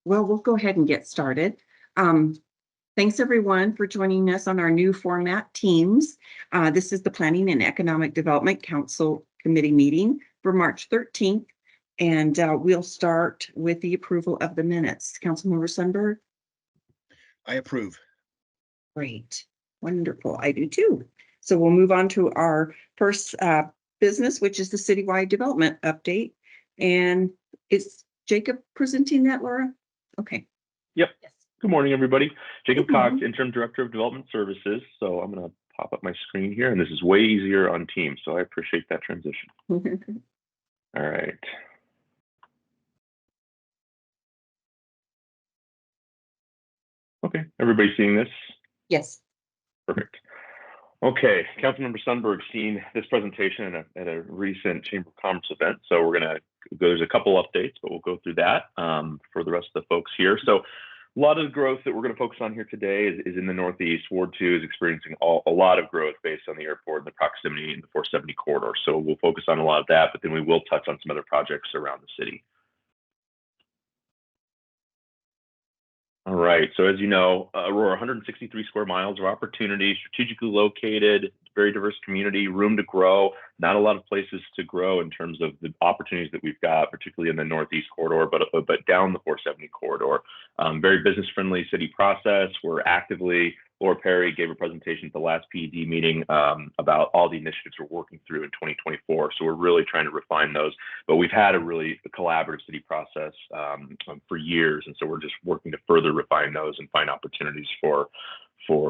Well, we'll go ahead and get started. Thanks everyone for joining us on our new format, Teams. This is the Planning and Economic Development Council Committee meeting for March 13th, and we'll start with the approval of the minutes. Councilmember Sundberg? I approve. Great, wonderful, I do too. So we'll move on to our first business, which is the citywide development update. And is Jacob presenting that, Laura? Okay. Yep. Yes. Good morning, everybody. Jacob Good Cox, morning. Interim Director of Development Services. So I'm going to pop up my screen here, and this is way easier on Teams. So I appreciate that transition. All right. Okay, everybody seeing this? Yes. Perfect. Okay, Councilmember Sundberg seen this presentation at a recent Chamber of Commerce event. So we're going to go, there's a couple updates, but we'll go through that for the rest of the folks here. So a lot of the growth that we're going to focus on here today is in the Northeast. Ward 2 is experiencing a lot of growth based on the airport and the proximity in the 470 corridor. So we'll focus on a lot of that, but then we will touch on some other projects around the city. All right, so as you know, Aurora, 163 square miles of opportunity, strategically located, very diverse community, room to grow, not a lot of places to grow in terms of the opportunities that we've got, particularly in the Northeast corridor, but down the 470 corridor. Very business-friendly city process. We're actively, Laura Perry gave a presentation at the last PED meeting about all the initiatives we're working through in 2024. So we're really trying to refine those, but we've had a really collaborative city process for years. And so we're just working to further refine those and find opportunities for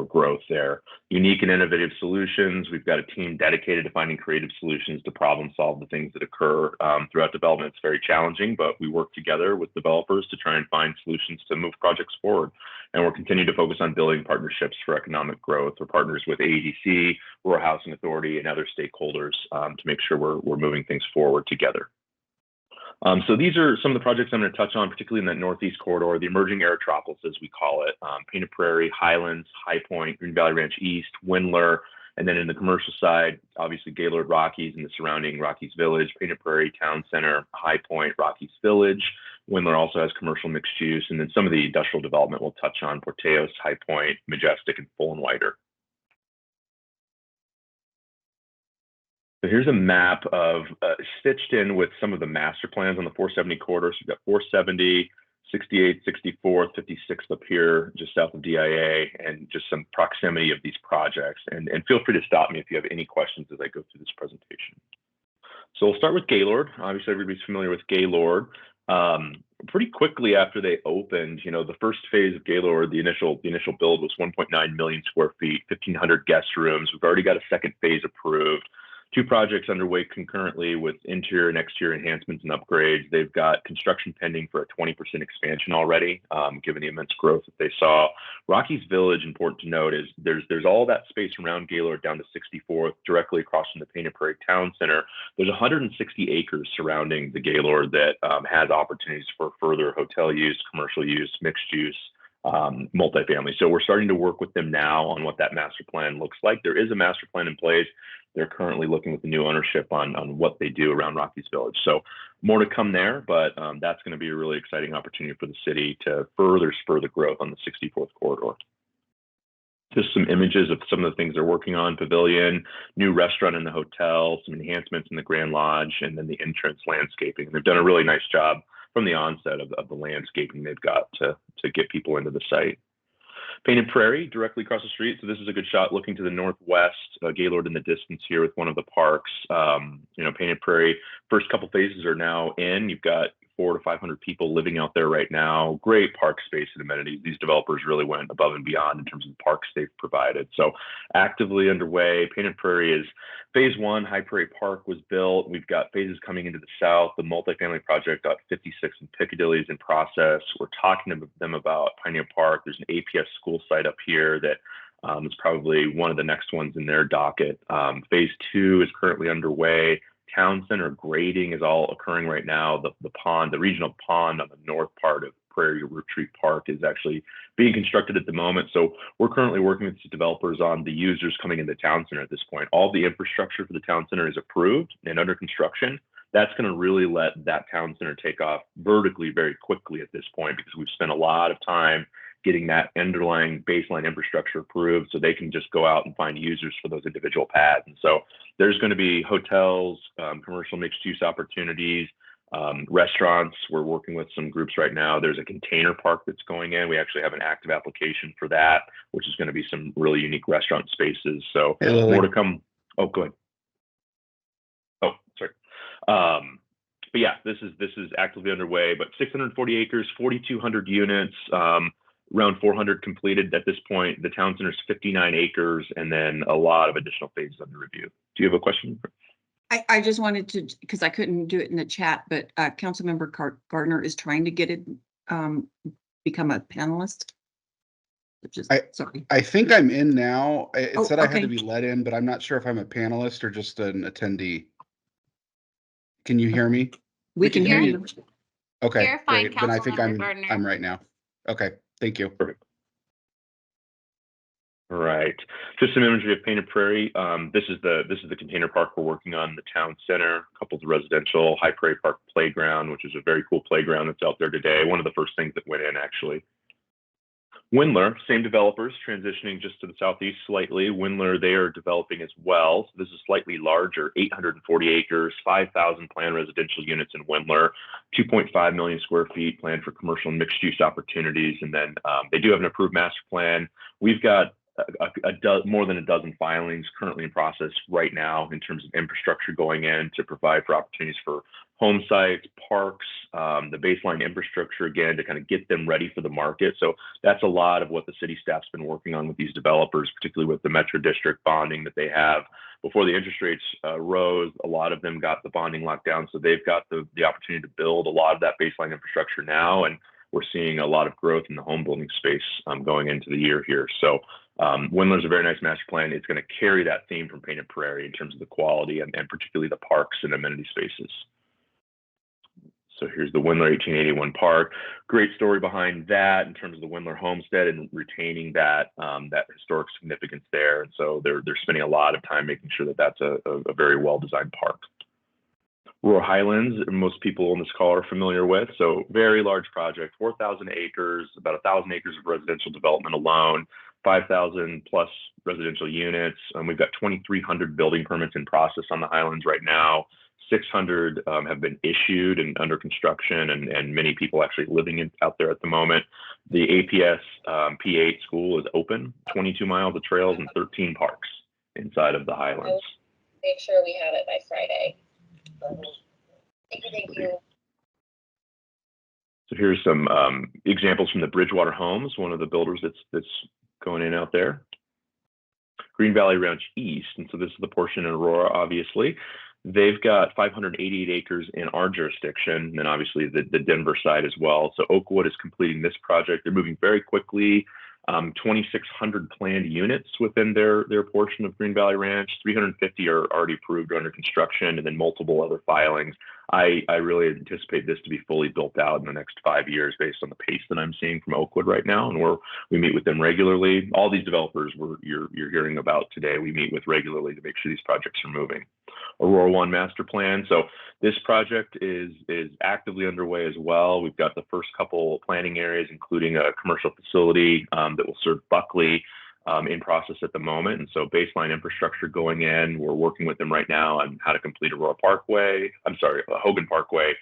growth there. Unique and innovative solutions. We've got a team dedicated to finding creative solutions to problem solve the things that occur throughout development. It's very challenging, but we work together with developers to try and find solutions to move projects forward. And we're continuing to focus on building partnerships for economic growth. We're partners with AEDC, Rural Housing Authority, and other stakeholders to make sure we're moving things forward together. So these are some of the projects I'm going to touch on, particularly in that Northeast corridor, the emerging aerotropolis, as we call it, Painted Prairie, Highlands, High Point, Green Valley Ranch East, Windler, and then in the commercial side, obviously Gaylord Rockies and the surrounding Rockies Village, Painted Prairie, Town Center, High Point, Rockies Village. Windler also has commercial mixed use, and then some of the industrial development we'll touch on, Porteos, High Point, Majestic, and Full and Wider. So here's a map of stitched in with some of the master plans on the 470 corridor. So we've got 470, 68, 64, 56 up here, just south of DIA, and just some proximity of these projects. And feel free to stop me if you have any questions as I go through this presentation. So we'll start with Gaylord. Obviously, everybody's familiar with Gaylord. Pretty quickly after they opened, you know, the first phase of Gaylord, the initial build was 1.9 million square feet, 1,500 guest rooms. We've already got a second phase approved. 2 projects underway concurrently with interior and exterior enhancements and upgrades. They've got construction pending for a 20% expansion already, given the immense growth that they saw. Rockies Village, important to note, is there's all that space around Gaylord down to 64th, directly across from the Painted Prairie Town Center. There's 160 acres surrounding the Gaylord that has opportunities for further hotel use, commercial use, mixed use, multifamily. So we're starting to work with them now on what that master plan looks like. There is a master plan in place. They're currently looking with the new ownership on what they do around Rockies Village. So more to come there, but that's going to be a really exciting opportunity for the city to further spur the growth on the 64th corridor. Just some images of some of the things they're working on: pavilion, new restaurant in the hotel, some enhancements in the Grand Lodge, and then the entrance landscaping. They've done a really nice job from the onset of the landscaping they've got to get people into the site. Painted Prairie, directly across the street. So this is a good shot looking to the northwest, Gaylord in the distance here with one of the parks. You know, Painted Prairie, first couple phases are now in. You've got 400 to 500 people living out there right now. Great park space and amenities. These developers really went above and beyond in terms of the parks they've provided. So actively underway. Painted Prairie is phase 1. High Prairie Park was built. We've got phases coming into the south. The multifamily project got 56 in Piccadilly is in process. We're talking to them about Pioneer Park. There's an APS school site up here that is probably one of the next ones in their docket. Phase 2 is currently underway. Town Center grading is all occurring right now. The pond, the regional pond on the north part of Prairie Retreat Park is actually being constructed at the moment. So we're currently working with developers on the users coming into Town Center at this point. All the infrastructure for the Town Center is approved and under construction. that's going to really let that town center take off vertically very quickly at this point, because we've spent a lot of time getting that underlying baseline infrastructure approved so they can just go out and find users for those individual pads. And so there's going to be hotels, commercial mixed use opportunities, restaurants. We're working with some groups right now. There's a container park that's going in. We actually have an active application for that, which is going to be some really unique restaurant spaces. So more to come. Oh, go ahead. Oh, sorry. But yeah, this is actively underway, but 640 acres, 4,200 units, around 400 completed at this point. The town center is 59 acres, and then a lot of additional phases under review. Do you have a question? I just wanted to, because I couldn't do it in the chat, but Councilmember Gardner is trying to get it, become a panelist. Sorry. I think I'm in now. It said I had to okay. be let in, but I'm not sure if I'm a panelist or just an attendee. Can you hear me? We can hear you. Okay, You're fine, great. Then I think Councilmember Gardner. I'm right now. Okay, thank you. Perfect. All right, just some imagery of Painted Prairie. This is the container park we're working on in the town center, coupled with residential, High Prairie Park Playground, which is a very cool playground that's out there today. One of the first things that went in, actually. Windler, same developers, transitioning just to the southeast slightly. Windler, they are developing as well. So this is slightly larger, 840 acres, 5,000 planned residential units in Windler, 2.5 million square feet planned for commercial and mixed use opportunities. And then they do have an approved master plan. We've got more than a dozen filings currently in process right now in terms of infrastructure going in to provide for opportunities for home sites, parks, the baseline infrastructure, again, to kind of get them ready for the market. So that's a lot of what the city staff's been working on with these developers, particularly with the Metro District bonding that they have. Before the interest rates rose, a lot of them got the bonding locked down. So they've got the opportunity to build a lot of that baseline infrastructure now. And we're seeing a lot of growth in the home building space going into the year here. So Windler's a very nice master plan. It's going to carry that theme from Painted Prairie in terms of the quality and particularly the parks and amenity spaces. So here's the Windler 1881 Park. Great story behind that in terms of the Windler homestead and retaining that that historic significance there. And so they're spending a lot of time making sure that that's a very well-designed park. Rural Highlands, most people on this call are familiar with. So very large project, 4,000 acres, about 1,000 acres of residential development alone, 5,000 plus residential units. We've got 2,300 building permits in process on the Highlands right now. 600 have been issued and under construction, and many people actually living out there at the moment. The APS P8 school is open, 22 miles of trails and 13 parks inside of the Highlands. Make sure we have it by Friday. Thank you. So here's some examples from the Bridgewater Homes, one of the builders that's going in out there. Green Valley Ranch East, and so this is the portion in Aurora, obviously. They've got 588 acres in our jurisdiction, and obviously the Denver side as well. So Oakwood is completing this project. They're moving very quickly. 2,600 planned units within their portion of Green Valley Ranch. 350 are already approved or under construction, and then multiple other filings. I really anticipate this to be fully built out in the next 5 years based on the pace that I'm seeing from Oakwood right now, and we meet with them regularly. All these developers you're hearing about today, we meet with regularly to make sure these projects are moving. Aurora One master plan. So this project is actively underway as well. We've got the first couple planning areas, including a commercial facility that will serve Buckley in process at the moment. And so baseline infrastructure going in. We're working with them right now on how to complete Hogan Parkway,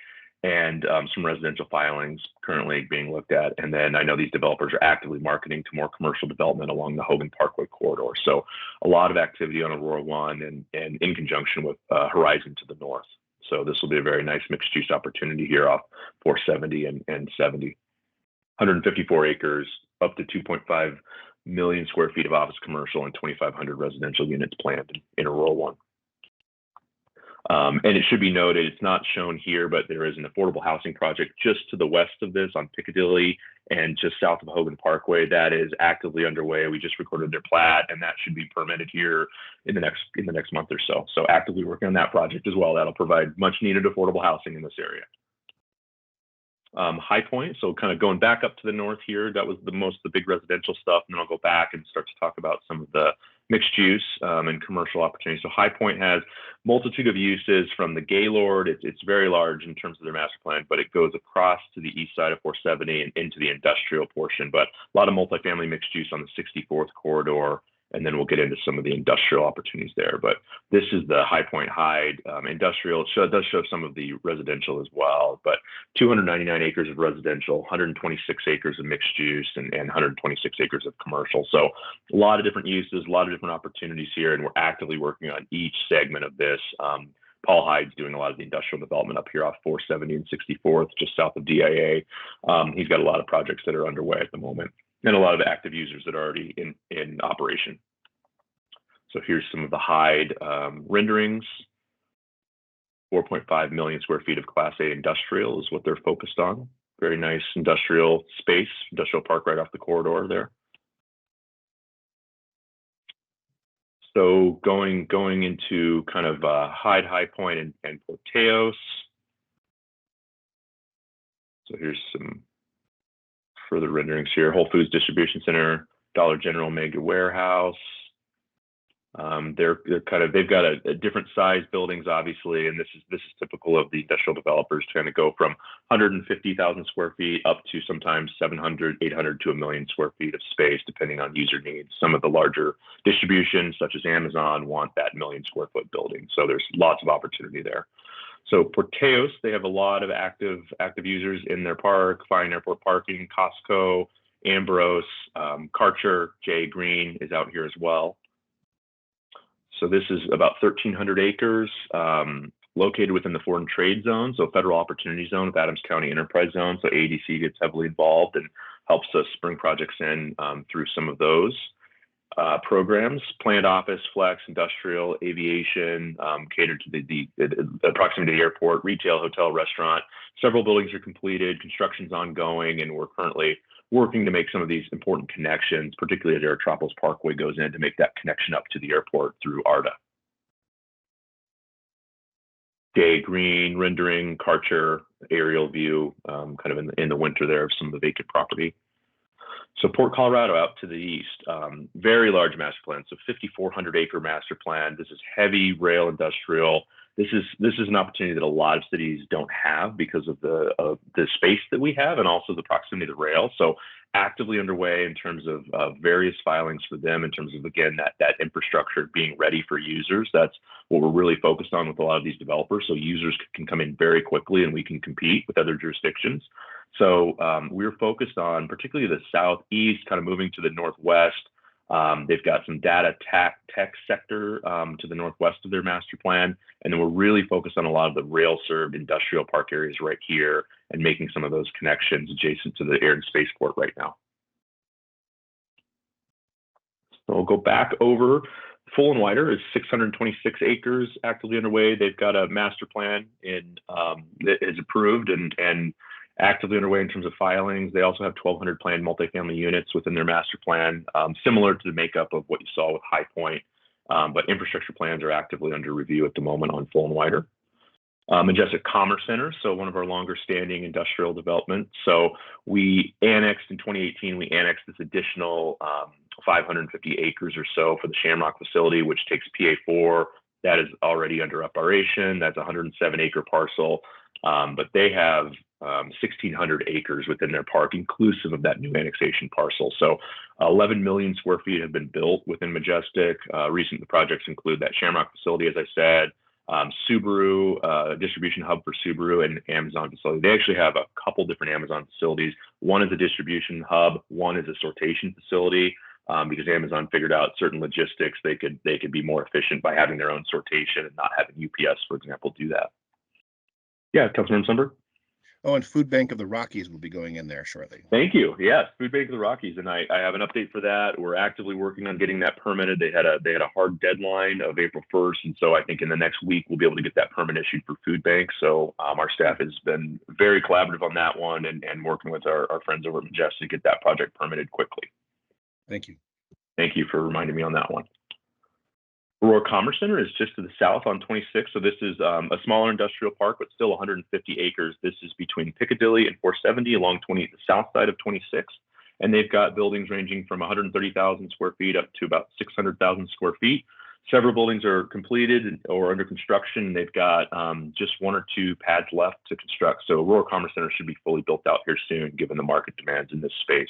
and some residential filings currently being looked at. And then I know these developers are actively marketing to more commercial development along the Hogan Parkway corridor. So a lot of activity on Aurora One and in conjunction with Horizon to the north. So this will be a very nice mixed use opportunity here off 470 and 70. 154 acres, up to 2.5 million square feet of office commercial and 2,500 residential units planned in Aurora One. And it should be noted, it's not shown here, but there is an affordable housing project just to the west of this on Piccadilly and just south of Hogan Parkway that is actively underway. We just recorded their plat, and that should be permitted here in the next month or so. So actively working on that project as well. That'll provide much needed affordable housing in this area. High Point. So kind of going back up to the north here, that was the big residential stuff. And then I'll go back and start to talk about some of the mixed use and commercial opportunities. So High Point has multitude of uses from the Gaylord. It's very large in terms of their master plan, but it goes across to the east side of 470 and into the industrial portion. But a lot of multifamily mixed use on the 64th corridor. And then we'll get into some of the industrial opportunities there. But this is the High Point Hyde industrial. It does show some of the residential as well, but 299 acres of residential, 126 acres of mixed use, and 126 acres of commercial. So a lot of different uses, a lot of different opportunities here, and we're actively working on each segment of this. Paul Hyde's doing a lot of the industrial development up here off 470 and 64th, just south of DIA. He's got a lot of projects that are underway at the moment, and a lot of active users that are already in operation. So here's some of the Hyde renderings. 4.5 million square feet of Class A industrial is what they're focused on. Very nice industrial space, industrial park right off the corridor there. So going into kind of Hyde, High Point, and Porteos. So here's some further renderings here. Whole Foods Distribution Center, Dollar General Mega Warehouse. They've got a different size buildings, obviously, and this is typical of the industrial developers trying to go from 150,000 square feet up to sometimes 700, 800 to 1 million square feet of space, depending on user needs. Some of the larger distributions, such as Amazon, want that 1 million square foot building. So there's lots of opportunity there. So Porteos, they have a lot of active users in their park. Fine Airport Parking, Costco, Ambrose, Karcher, J. Green is out here as well. So this is about 1,300 acres located within the foreign trade zone, so federal opportunity zone of Adams County Enterprise Zone. So ADC gets heavily involved and helps us bring projects in through some of those programs. Planned office, flex, industrial, aviation, catered to the proximity to the airport, retail, hotel, restaurant. Several buildings are completed, construction's ongoing, and we're currently working to make some of these important connections, particularly as Aerotropolis Parkway goes in, to make that connection up to the airport through ARDA. Day Green rendering, Karcher aerial view, kind of in the winter there of some of the vacant property. So Port Colorado out to the east, very large master plan. So 5,400 acre master plan. This is heavy rail industrial. This is an opportunity that a lot of cities don't have because of the space that we have and also the proximity to the rail. So actively underway in terms of various filings for them in terms of, again, that infrastructure being ready for users. That's what we're really focused on with a lot of these developers. So users can come in very quickly and we can compete with other jurisdictions. So we're focused on particularly the southeast, kind of moving to the northwest. They've got some data tech sector to the northwest of their master plan. And then we're really focused on a lot of the rail served industrial park areas right here and making some of those connections adjacent to the air and spaceport right now. So we'll go back over. Full and Wider is 626 acres actively underway. They've got a master plan that is approved and actively underway in terms of filings. They also have 1,200 planned multifamily units within their master plan, similar to the makeup of what you saw with High Point, but infrastructure plans are actively under review at the moment on Full and Wider. Majestic Commerce Center, so one of our longer standing industrial development. So we annexed in 2018, we annexed this additional 550 acres or so for the Shamrock facility, which takes PA4. That is already under operation. That's a 107 acre parcel, but they have 1,600 acres within their park, inclusive of that new annexation parcel. So 11 million square feet have been built within Majestic. Recent projects include that Shamrock facility, as I said, Subaru, distribution hub for Subaru, and Amazon facility. They actually have a couple different Amazon facilities. One is a distribution hub, one is a sortation facility, because Amazon figured out certain logistics, they could be more efficient by having their own sortation and not having UPS, for example, do that. Yeah, Councilmember Sundberg. Oh, and Food Bank of the Rockies will be going in there shortly. Thank you. Yes, Food Bank of the Rockies, and I have an update for that. We're actively working on getting that permitted. They had a hard deadline of April 1st, and so I think in the next week we'll be able to get that permit issued for Food Bank. So our staff has been very collaborative on that one and working with our friends over at Majestic to get that project permitted quickly. Thank you. Thank you for reminding me on that one. Aurora Commerce Center is just to the south on 26. So this is a smaller industrial park, but still 150 acres. This is between Piccadilly and 470 along the south side of 26. And they've got buildings ranging from 130,000 square feet up to about 600,000 square feet. Several buildings are completed or under construction. They've got just 1 or 2 pads left to construct. So Aurora Commerce Center should be fully built out here soon, given the market demands in this space.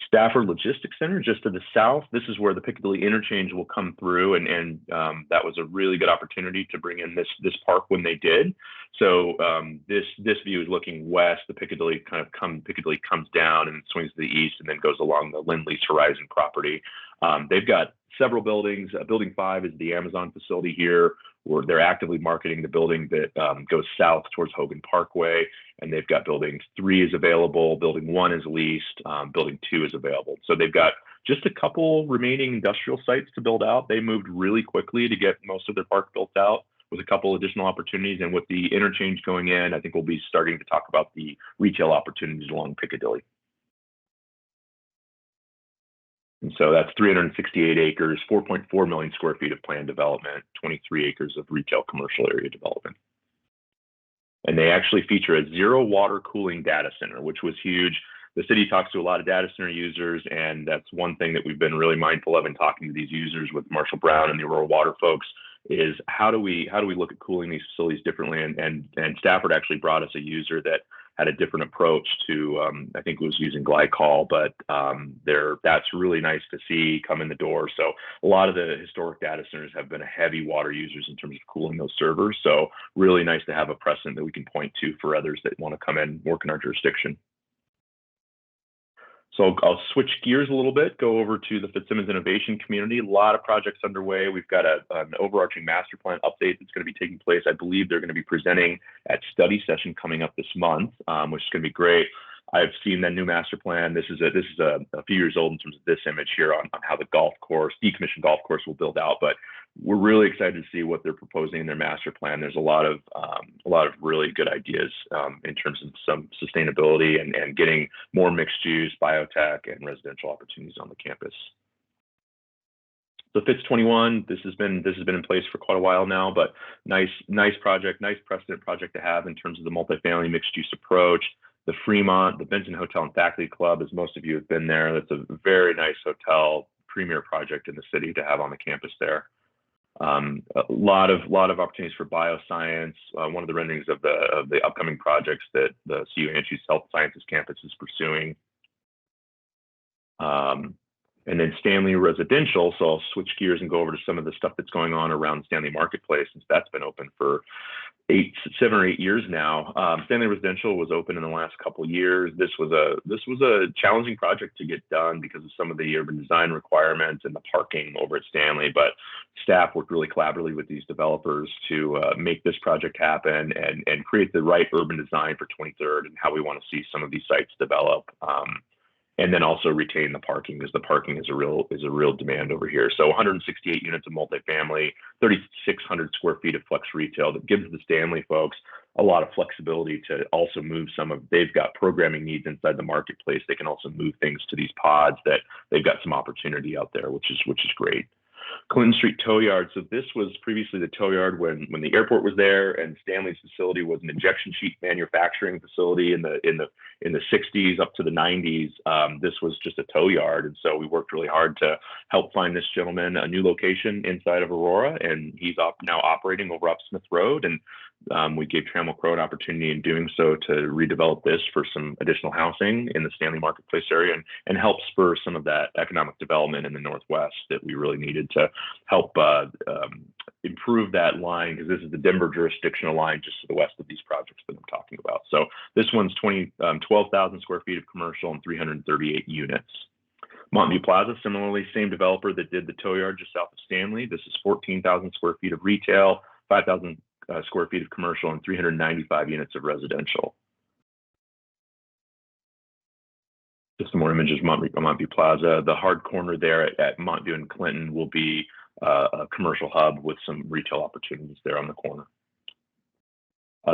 Stafford Logistics Center, just to the south. This is where the Piccadilly interchange will come through, and that was a really good opportunity to bring in this park when they did. So this view is looking west. The Piccadilly Piccadilly comes down and swings to the east, and then goes along the Lindley's Horizon property. They've got several buildings. Building 5 is the Amazon facility here, where they're actively marketing the building that goes south towards Hogan Parkway. And they've got building 3 is available, building 1 is leased, building 2 is available. So they've got just a couple remaining industrial sites to build out. They moved really quickly to get most of their park built out with a couple additional opportunities. And with the interchange going in, I think we'll be starting to talk about the retail opportunities along Piccadilly. And so that's 368 acres, 4.4 million square feet of planned development, 23 acres of retail commercial area development. And they actually feature a zero water cooling data center, which was huge. The city talks to a lot of data center users, and that's one thing that we've been really mindful of in talking to these users with Marshall Brown and the Aurora Water folks is how do we look at cooling these facilities differently? And Stafford actually brought us a user that had a different approach to, I think it was using glycol, but that's really nice to see come in the door. So a lot of the historic data centers have been heavy water users in terms of cooling those servers. So really nice to have a precedent that we can point to for others that want to come in and work in our jurisdiction. So I'll switch gears a little bit, go over to the Fitzsimmons Innovation Community. A lot of projects underway. We've got an overarching master plan update that's going to be taking place. I believe they're going to be presenting at study session coming up this month, which is going to be great. I've seen that new master plan. This is a few years old in terms of this image here on how the decommissioned golf course will build out, but we're really excited to see what they're proposing in their master plan. There's a lot of really good ideas in terms of some sustainability and getting more mixed use, biotech, and residential opportunities on the campus. So Fitz 21, this has been in place for quite a while now, but nice project, nice precedent project to have in terms of the multifamily mixed use approach. The Fremont, the Benton Hotel and Faculty Club, as most of you have been there. That's a very nice hotel, premier project in the city to have on the campus there. A lot of opportunities for bioscience. One of the renderings of the upcoming projects that the CU Anschutz Health Sciences campus is pursuing. And then Stanley Residential. So I'll switch gears and go over to some of the stuff that's going on around Stanley Marketplace, since that's been open for 7 or 8 years now. Stanley Residential was open in the last couple of years. This was a challenging project to get done because of some of the urban design requirements and the parking over at Stanley. But staff worked really collaboratively with these developers to make this project happen and create the right urban design for 23rd and how we want to see some of these sites develop. And then also retain the parking, because the parking is a real demand over here. So 168 units of multifamily, 3,600 square feet of flex retail that gives the Stanley folks a lot of flexibility to also move they've got programming needs inside the marketplace. They can also move things to these pods that they've got some opportunity out there, which is great. Clinton Street Tow Yard. So this was previously the tow yard when the airport was there, and Stanley's facility was an injection sheet manufacturing facility in the 60s up to the 90s. This was just a tow yard, and so we worked really hard to help find this gentleman a new location inside of Aurora, and he's now operating over up Smith Road. And we gave Trammell Crow an opportunity in doing so to redevelop this for some additional housing in the Stanley Marketplace area and help spur some of that economic development in the Northwest that we really needed to help improve that line, because this is the Denver jurisdictional line just to the west of these projects that I'm talking about. So this one's 12,000 square feet of commercial and 338 units. Montview Plaza, similarly, same developer that did the tow yard just south of Stanley. This is 14,000 square feet of retail, 5,000 square feet of commercial, and 395 units of residential. Just some more images of Montview Plaza. The hard corner there at Montview and Clinton will be a commercial hub with some retail opportunities there on the corner.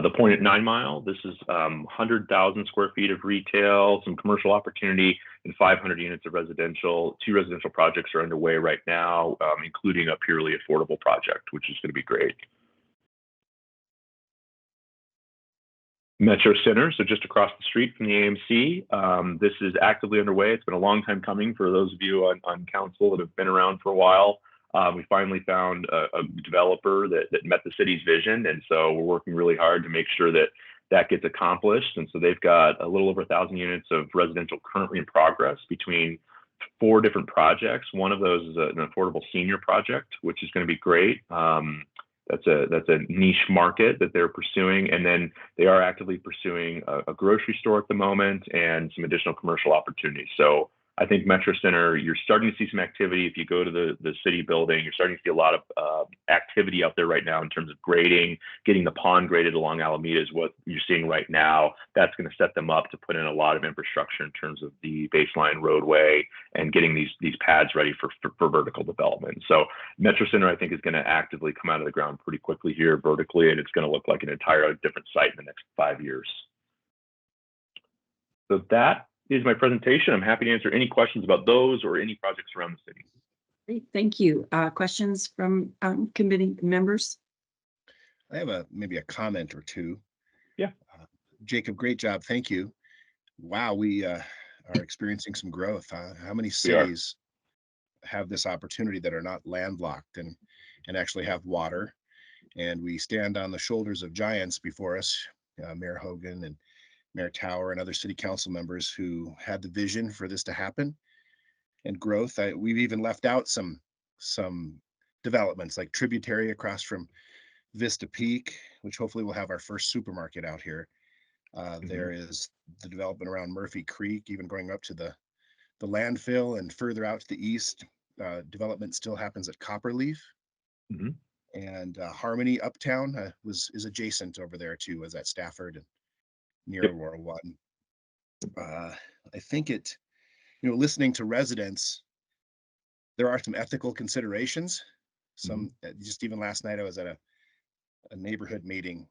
The Point at 9 Mile, this is 100,000 square feet of retail, some commercial opportunity, and 500 units of residential. 2 residential projects are underway right now, including a purely affordable project, which is going to be great. Metro Center, so just across the street from the AMC. This is actively underway. It's been a long time coming for those of you on council that have been around for a while. We finally found a developer that met the city's vision, and so we're working really hard to make sure that that gets accomplished. And so they've got a little over 1,000 units of residential currently in progress between 4 different projects. One of those is an affordable senior project, which is going to be great. That's a niche market that they're pursuing, and then they are actively pursuing a grocery store at the moment and some additional commercial opportunities. So I think Metro Center, you're starting to see some activity. If you go to the city building, you're starting to see a lot of activity out there right now in terms of grading, getting the pond graded along Alameda is what you're seeing right now. That's going to set them up to put in a lot of infrastructure in terms of the baseline roadway and getting these pads ready for vertical development. So Metro Center, I think, is going to actively come out of the ground pretty quickly here vertically, and it's going to look like an entirely different site in the next 5 years. So that is my presentation. I'm happy to answer any questions about those or any projects around the city. Great, thank you. Questions from committee members? I have maybe a comment or two. Yeah. Jacob, great job. Thank you. Wow, we are experiencing some growth. How many We are. cities have this opportunity that are not landlocked and actually have water? And we stand on the shoulders of giants before us, Mayor Hogan and Mayor Tower and other city council members who had the vision for this to happen and growth. We've even left out some developments like Tributary across from Vista Peak, which hopefully will have our first supermarket out here. There is the development around Murphy Creek, even going up to the landfill, and further out to the east, development still happens at Copperleaf. And Harmony Uptown is adjacent over there too, was at Stafford and near Aurora One. I think listening to residents, there are some ethical considerations. Just even last night, I was at a neighborhood meeting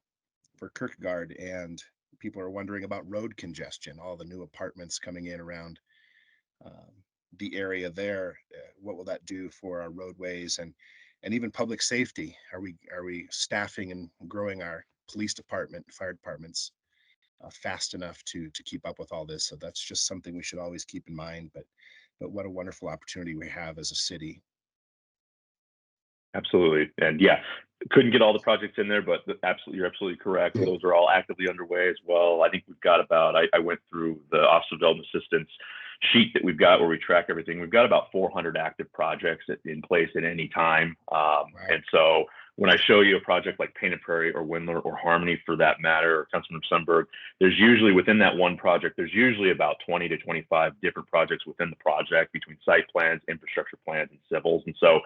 for Kierkegaard, and people are wondering about road congestion, all the new apartments coming in around the area there. What will that do for our roadways and even public safety? Are we staffing and growing our police department, fire departments fast enough to keep up with all this? So that's just something we should always keep in mind. But what a wonderful opportunity we have as a city. Absolutely. And yeah, couldn't get all the projects in there, but you're absolutely correct. Those are all actively underway as well. I think we've got about, I went through the Office of Development Assistance sheet that we've got where we track everything. We've got about 400 active projects in place at any time. And so when I show you a project like Painted Prairie or Windler or Harmony for that matter, or Councilman Sundberg, there's usually within that one project, there's usually about 20 to 25 different projects within the project between site plans, infrastructure plans, and civils. And so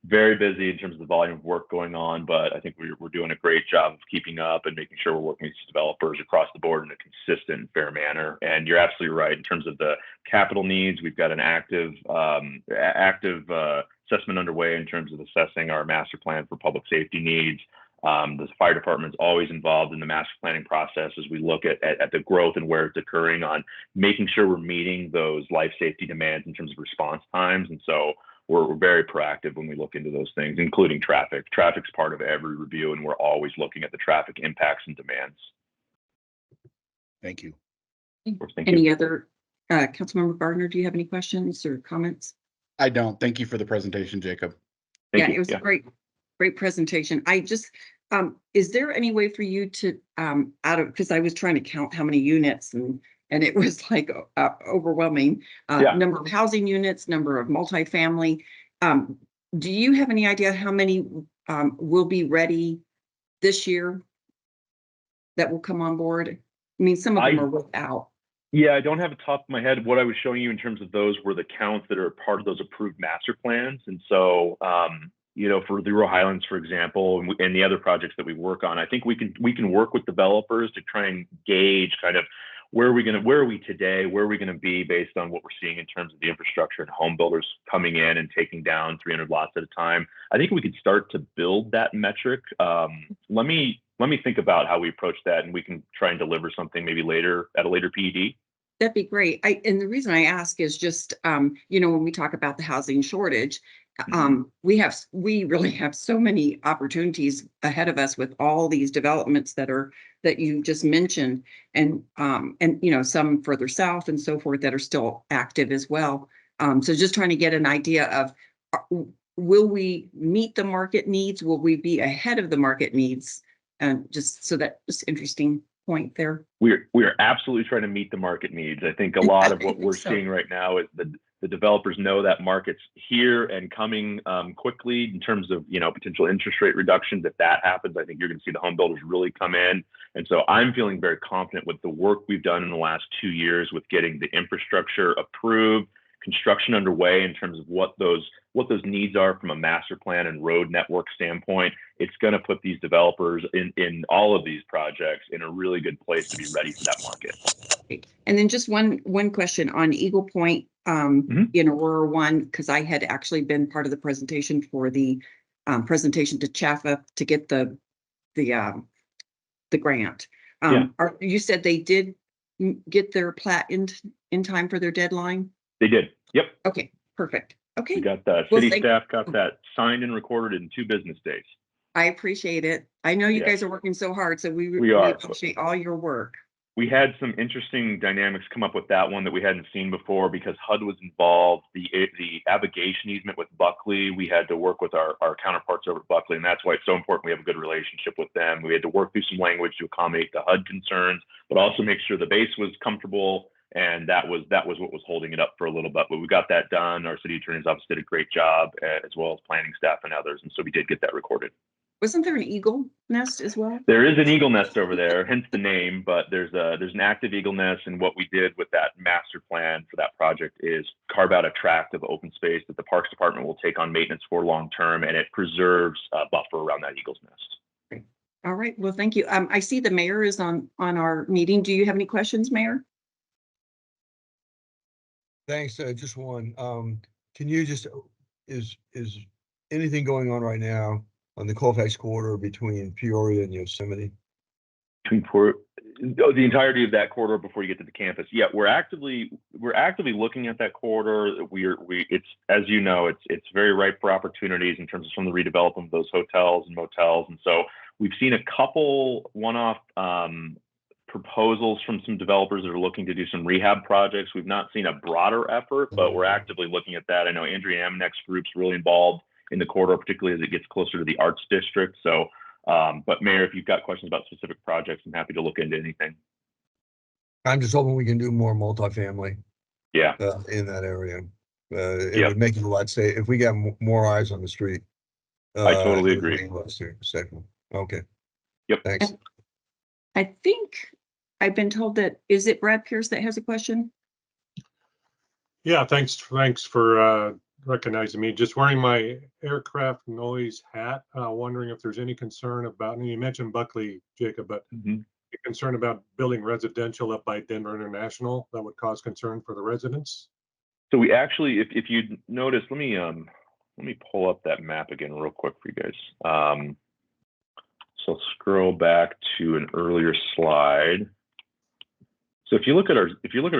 very busy in terms of the volume of work going on, but I think we're doing a great job of keeping up and making sure we're working with developers across the board in a consistent, fair manner. And you're absolutely right in terms of the capital needs. We've got an active assessment underway in terms of assessing our master plan for public safety needs. The fire department's always involved in the master planning process as we look at the growth and where it's occurring, on making sure we're meeting those life safety demands in terms of response times. And so we're very proactive when we look into those things, including traffic. Traffic's part of every review, and we're always looking at the traffic impacts and demands. Thank you. Thank Any you. other, Councilmember Gardner, do you have any questions or comments? I don't. Thank you for the presentation, Jacob. Thank Yeah, you. it was a great presentation. I just, is there any way for you to, because I was trying to count how many units and it was like overwhelming, number of housing units, number of multifamily. Do you have any idea how many will be ready this year that will come on board? I mean, some of them are without. Yeah, I don't have the top of my head. What I was showing you in terms of those were the counts that are part of those approved master plans. And so, for the Rural Highlands, for example, and the other projects that we work on, I think we can work with developers to try and gauge kind of where are we today, where are we going to be based on what we're seeing in terms of the infrastructure and home builders coming in and taking down 300 lots at a time. I think we could start to build that metric. Let me let me think about how we approach that, and we can try and deliver something maybe later at a later PED. That'd be great. And the reason I ask is just, when we talk about the housing shortage, we really have so many opportunities ahead of us with all these developments that you just mentioned, and some further south and so forth that are still active as well. So just trying to get an idea of, will we meet the market needs? Will we be ahead of the market needs? And just interesting point there. We are absolutely trying to meet the market needs. I think a lot of what we're seeing right now is the developers know that market's here and coming quickly in terms of potential interest rate reductions. If that happens, I think you're going to see the home builders really come in. And so I'm feeling very confident with the work we've done in the last 2 years with getting the infrastructure approved, construction underway in terms of what those needs are from a master plan and road network standpoint. It's going to put these developers in all of these projects in a really good place to be ready for that market. And then just one question on Eagle Point in Aurora 1, because I had actually been part of the presentation for the presentation to CHAFA to get the grant. You said they did get their plat in time for their deadline? They did. Yep. Okay, perfect. Okay. We got that. City staff got that signed and recorded in 2 business days. I appreciate it. I know you guys are working so hard, so we appreciate all your work. We had some interesting dynamics come up with that one that we hadn't seen before because HUD was involved. The abrogation easement with Buckley, we had to work with our counterparts over at Buckley, and that's why it's so important we have a good relationship with them. We had to work through some language to accommodate the HUD concerns, but also make sure the base was comfortable. And that was what was holding it up for a little bit, but we got that done. Our city attorney's office did a great job, as well as planning staff and others, and so we did get that recorded. Wasn't there an eagle nest as well? There is an eagle nest over there, hence the name. But there's an active eagle nest, and what we did with that master plan for that project is carve out a tract of open space that the Parks Department will take on maintenance for long term, and it preserves a buffer around that eagle's nest. Great. All right. Well, thank you. I see the mayor is on our meeting. Do you have any questions, Mayor? Thanks. Just one. Can you is anything going on right now on the Colfax corridor between Peoria and Yosemite? The entirety of that corridor before you get to the campus. Yeah, we're actively looking at that corridor. It's, as you know, it's very ripe for opportunities in terms of some of the redevelopment of those hotels and motels. And so we've seen a couple one-off proposals from some developers that are looking to do some rehab projects. We've not seen a broader effort, but we're actively looking at that. I know Andrea Amneck's group's really involved in the corridor, particularly as it gets closer to the arts district. So, but Mayor, if you've got questions about specific projects, I'm happy to look into anything. I'm just hoping we can do more multifamily. Yeah. In that area. It would make it a lot safer if we got more eyes on the street. I totally agree. Okay. Yep. Thanks. I think I've been told that, is it Brad Pierce that has a question? Yeah, thanks for recognizing me. Just wearing my aircraft noise hat, wondering if there's any concern about, and you mentioned Buckley, Jacob, but concern about building residential up by Denver International that would cause concern for the residents? So we actually, if you notice, let me pull up that map again real quick for you guys. So I'll scroll back to an earlier slide. So if you look at our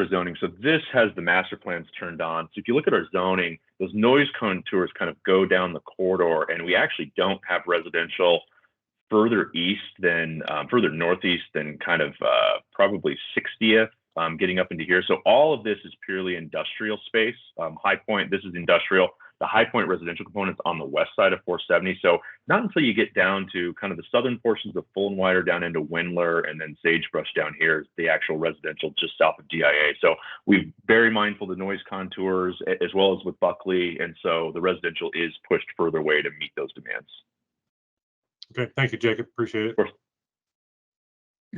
zoning, so this has the master plans turned on. So if you look at our zoning, those noise contours kind of go down the corridor, and we actually don't have residential further northeast than kind of probably 60th, getting up into here. So all of this is purely industrial space. High Point, this is industrial. The High Point residential component's on the west side of 470. So not until you get down to kind of the southern portions of Full and Wider down into Windler and then Sagebrush down here is the actual residential just south of DIA. So we're very mindful of the noise contours as well as with Buckley. And so the residential is pushed further away to meet those demands. Okay, thank you, Jacob. Appreciate it.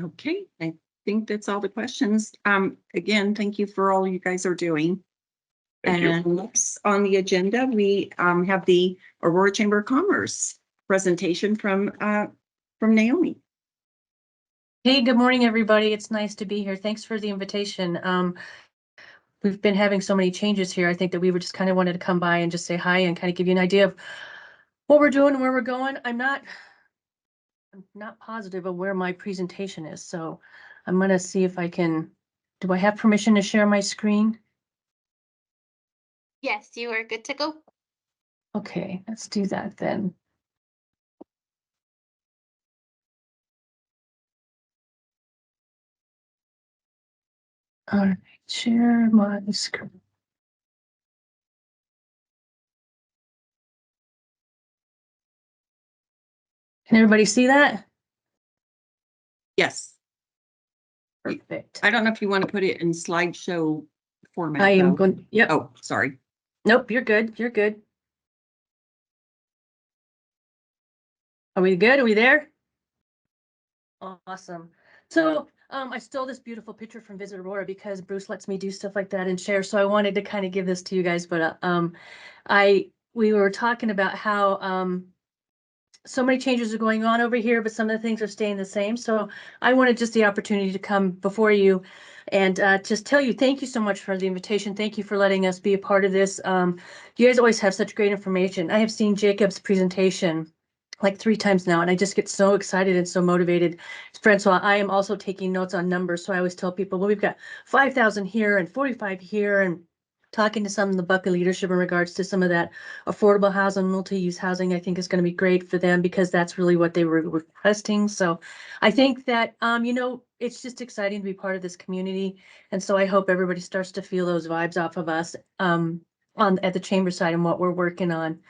Okay, I think that's all the questions. Again, thank you for all you guys are doing. And next on the agenda, we have the Aurora Chamber of Commerce presentation from Naomi. Hey, good morning, everybody. It's nice to be here. Thanks for the invitation. We've been having so many changes here. I think that we were just kind of wanted to come by and just say hi and kind of give you an idea of what we're doing and where we're going. I'm not I'm not positive of where my presentation is, so I'm gonna see if I can, do I have permission to share my screen? Yes, you are good to go. Okay, let's do that then. All right, share my screen. Can everybody see that? Yes. Perfect. I don't know if you want to put it in slideshow format. I am though. going, yep. Oh, sorry. Nope, you're good. You're good. Are we good? Are we there? Awesome. So I stole this beautiful picture from Visit Aurora because Bruce lets me do stuff like that and share. So I wanted to kind of give this to you guys, but we were talking about how so many changes are going on over here, but some of the things are staying the same. So I wanted just the opportunity to come before you and just tell you, thank you so much for the invitation. Thank you for letting us be a part of this. You guys always have such great information. I have seen Jacob's presentation like 3 times now, and I just get so excited and so motivated. Françoise, I am also taking notes on numbers. So I always tell people, well, we've got 5,000 here and 45 here, and talking to some of the Buckley leadership in regards to some of that affordable housing, multi-use housing, I think is going to be great for them because that's really what they were requesting. So I think that, it's just exciting to be part of this community. And so I hope everybody starts to feel those vibes off of us at the chamber side and what we're working on.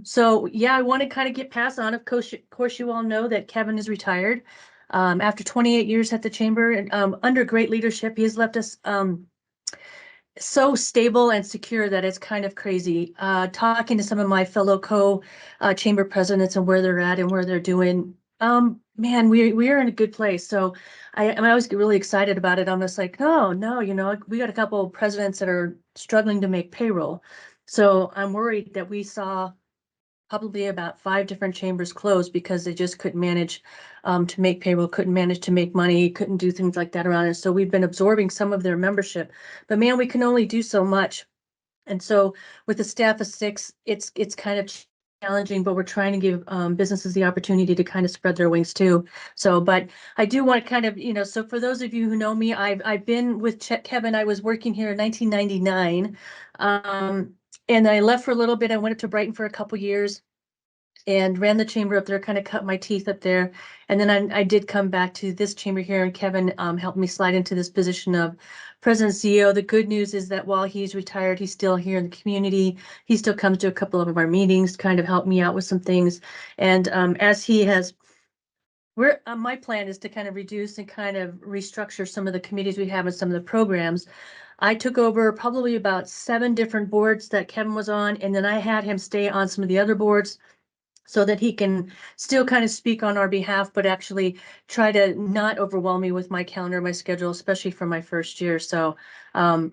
So yeah, I want to kind of get past on. Of course, you all know that Kevin is retired. After 28 years at the chamber and under great leadership, he has left us so stable and secure that it's kind of crazy. Talking to some of my fellow chamber presidents and where they're at and where they're doing, man, we are in a good place. So I'm always get really excited about it. I'm just like, no, we got a couple of presidents that are struggling to make payroll. So I'm worried that we saw probably about 5 different chambers closed because they just couldn't manage to make payroll, couldn't manage to make money, couldn't do things like that around it. So we've been absorbing some of their membership, but man, we can only do so much. And so with a staff of 6, it's kind of challenging, but we're trying to give businesses the opportunity to kind of spread their wings too. So, but I do want to kind of, so for those of you who know me, I've been with Kevin. I was working here in 1999. And I left for a little bit. I went up to Brighton for a couple years and ran the chamber up there, kind of cut my teeth up there. And then I did come back to this chamber here, and Kevin helped me slide into this position of president CEO. The good news is that while he's retired, he's still here in the community. He still comes to a couple of our meetings, kind of help me out with some things. And as he has, my plan is to kind of reduce and kind of restructure some of the committees we have and some of the programs. I took over probably about 7 different boards that Kevin was on, and then I had him stay on some of the other boards so that he can still kind of speak on our behalf, but actually try to not overwhelm me with my calendar, my schedule, especially for my first year. So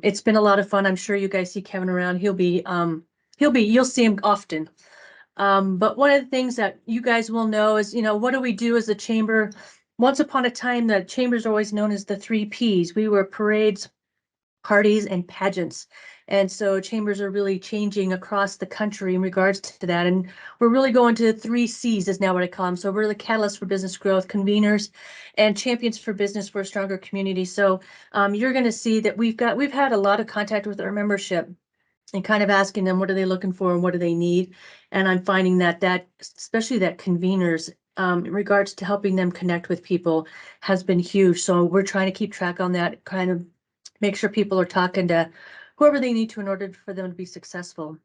it's been a lot of fun. I'm sure you guys see Kevin around. You'll see him often. But one of the things that you guys will know is, what do we do as a chamber? Once upon a time, the chambers are always known as the 3 Ps. We were parades, parties, and pageants. And so chambers are really changing across the country in regards to that. And we're really going to 3 Cs is now what I call them. So we're the catalysts for business growth, conveners, and champions for business for a stronger community. So you're going to see that we've had a lot of contact with our membership and kind of asking them what are they looking for and what do they need. And I'm finding that especially that conveners in regards to helping them connect with people has been huge. So we're trying to keep track on that, kind of make sure people are talking to whoever they need to in order for them to be successful.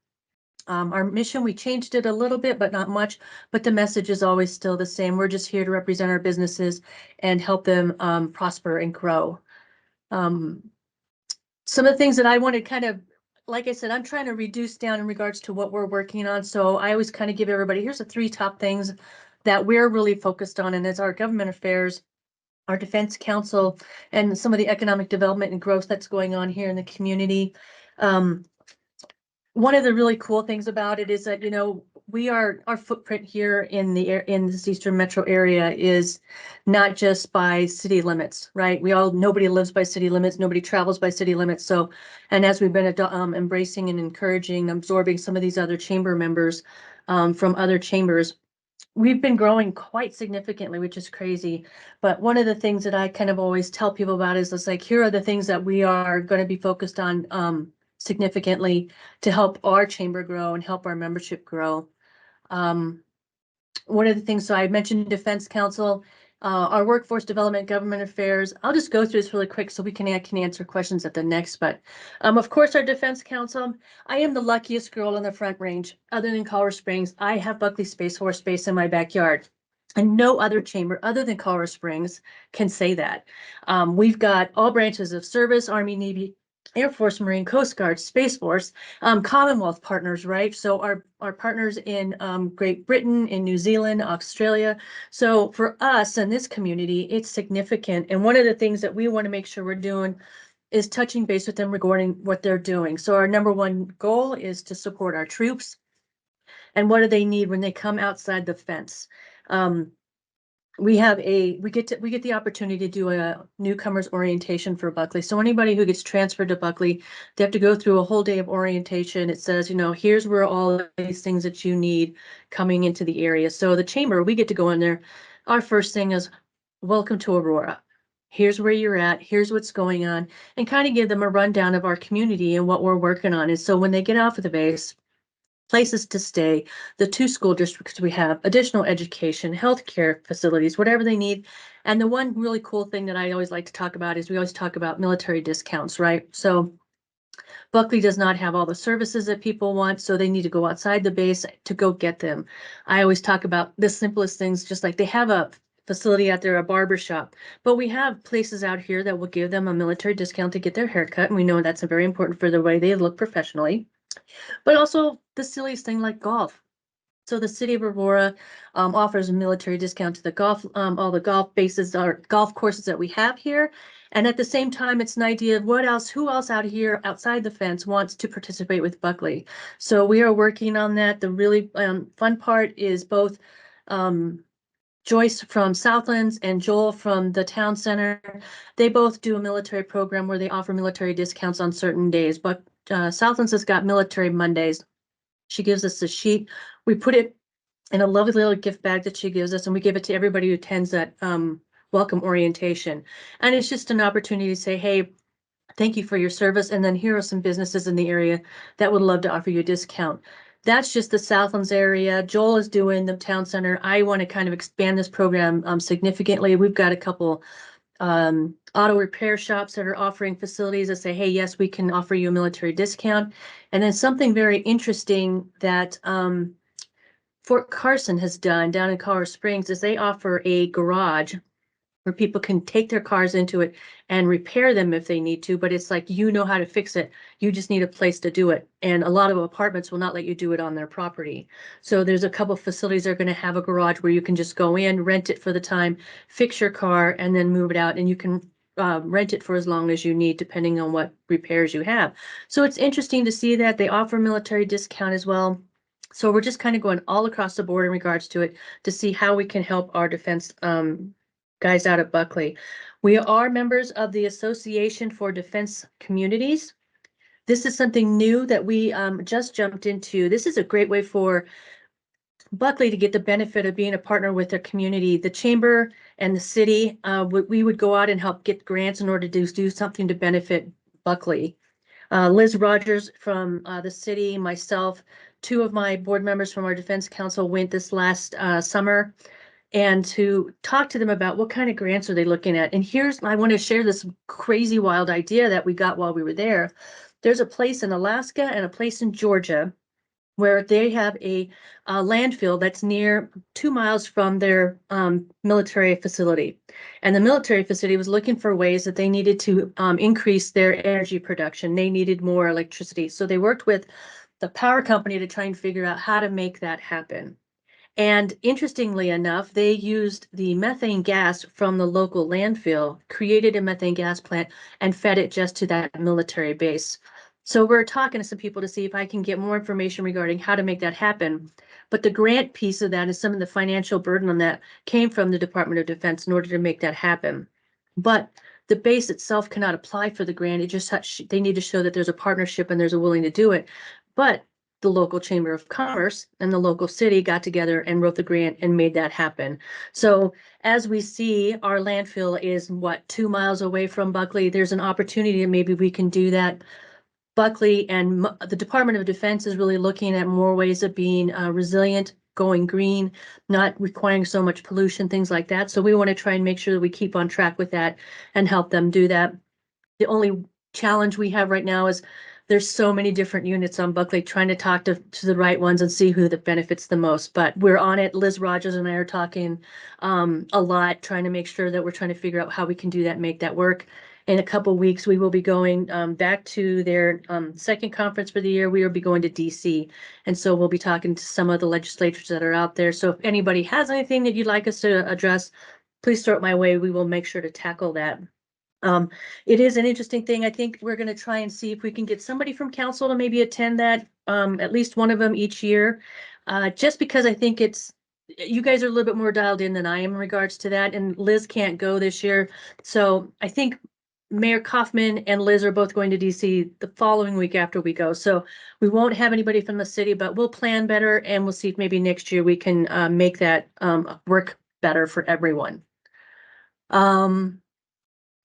Our mission, we changed it a little bit, but not much, but the message is always still the same. We're just here to represent our businesses and help them prosper and grow. Some of the things that I want to kind of, like I said, I'm trying to reduce down in regards to what we're working on. So I always kind of give everybody, here's the 3 top things that we're really focused on. And it's our government affairs, our defense council, and some of the economic development and growth that's going on here in the community. One of the really cool things about it is that, our footprint here in this Eastern Metro area is not just by city limits, right? Nobody lives by city limits, nobody travels by city limits. So, and as we've been embracing and encouraging, absorbing some of these other chamber members from other chambers, we've been growing quite significantly, which is crazy. But one of the things that I kind of always tell people about is it's like, here are the things that we are going to be focused on significantly to help our chamber grow and help our membership grow. One of the things, so I mentioned Defense Council, our Workforce Development, Government Affairs. I'll just go through this really quick so I can answer questions at the next. But of course, our Defense Council, I am the luckiest girl on the Front Range. Other than Colorado Springs, I have Buckley Space Force Base in my backyard. And no other chamber other than Colorado Springs can say that. We've got all branches of service, Army, Navy, Air Force, Marine, Coast Guard, Space Force, Commonwealth partners, right? So our partners in Great Britain, in New Zealand, Australia. So for us in this community, it's significant. And one of the things that we want to make sure we're doing is touching base with them regarding what they're doing. So our number one goal is to support our troops. And what do they need when they come outside the fence? We get the opportunity to do a newcomers orientation for Buckley. So anybody who gets transferred to Buckley, they have to go through a whole day of orientation. It says, here's where all these things that you need coming into the area. So the chamber, we get to go in there. Our first thing is welcome to Aurora. Here's where you're at. Here's what's going on, and kind of give them a rundown of our community and what we're working on. And so when they get off of the base, places to stay, the 2 school districts we have, additional education, healthcare facilities, whatever they need. And the one really cool thing that I always like to talk about is we always talk about military discounts, right? So Buckley does not have all the services that people want, so they need to go outside the base to go get them. I always talk about the simplest things, just like they have a facility out there, a barber shop, but we have places out here that will give them a military discount to get their haircut. And we know that's very important for the way they look professionally. But also the silliest thing like golf. So the city of Aurora offers a military discount to the golf, all the golf bases or golf courses that we have here. And at the same time, it's an idea of who else out here outside the fence wants to participate with Buckley. So we are working on that. The really fun part is both Joyce from Southlands and Joel from the town center. They both do a military program where they offer military discounts on certain days, but Southlands has got military Mondays. She gives us a sheet. We put it in a lovely little gift bag that she gives us, and we give it to everybody who attends that welcome orientation. And it's just an opportunity to say, hey, thank you for your service. And then here are some businesses in the area that would love to offer you a discount. That's just the Southlands area. Joel is doing the town center. I want to kind of expand this program significantly. We've got a couple auto repair shops that are offering facilities that say, hey, yes, we can offer you a military discount. And then something very interesting that Fort Carson has done down in Colorado Springs is they offer a garage where people can take their cars into it and repair them if they need to, but it's like, how to fix it. You just need a place to do it. And a lot of apartments will not let you do it on their property. So there's a couple of facilities that are going to have a garage where you can just go in, rent it for the time, fix your car, and then move it out. And you can rent it for as long as you need, depending on what repairs you have. So it's interesting to see that they offer military discount as well. So we're just kind of going all across the board in regards to it to see how we can help our defense guys out at Buckley. We are members of the Association for Defense Communities. This is something new that we just jumped into. This is a great way for Buckley to get the benefit of being a partner with their community. The chamber and the city, we would go out and help get grants in order to do something to benefit Buckley. Liz Rogers from the city, myself, 2 of my board members from our Defense Council went this last summer and to talk to them about what kind of grants are they looking at. And I want to share this crazy wild idea that we got while we were there. There's a place in Alaska and a place in Georgia where they have a landfill that's near 2 miles from their military facility. And the military facility was looking for ways that they needed to increase their energy production. They needed more electricity. So they worked with the power company to try and figure out how to make that happen. And interestingly enough, they used the methane gas from the local landfill, created a methane gas plant, and fed it just to that military base. So we're talking to some people to see if I can get more information regarding how to make that happen. But the grant piece of that is some of the financial burden on that came from the Department of Defense in order to make that happen. But the base itself cannot apply for the grant. It just they need to show that there's a partnership and there's a willing to do it. But the local Chamber of Commerce and the local city got together and wrote the grant and made that happen. So as we see, our landfill is what, 2 miles away from Buckley. There's an opportunity and maybe we can do that. Buckley and the Department of Defense is really looking at more ways of being resilient, going green, not requiring so much pollution, things like that. So we want to try and make sure that we keep on track with that and help them do that. The only challenge we have right now is there's so many different units on Buckley, trying to talk to the right ones and see who that benefits the most. But we're on it. Liz Rogers and I are talking a lot, trying to make sure that we're trying to figure out how we can do that, make that work. In a couple weeks, we will be going back to their second conference for the year. We will be going to DC. And so we'll be talking to some of the legislators that are out there. So if anybody has anything that you'd like us to address, please throw it my way. We will make sure to tackle that. It is an interesting thing. I think we're going to try and see if we can get somebody from council to maybe attend that, at least one of them each year. Just because I think you guys are a little bit more dialed in than I am in regards to that, and Liz can't go this year. So I think Mayor Kaufman and Liz are both going to DC the following week after we go. So we won't have anybody from the city, but we'll plan better and we'll see if maybe next year we can make that work better for everyone.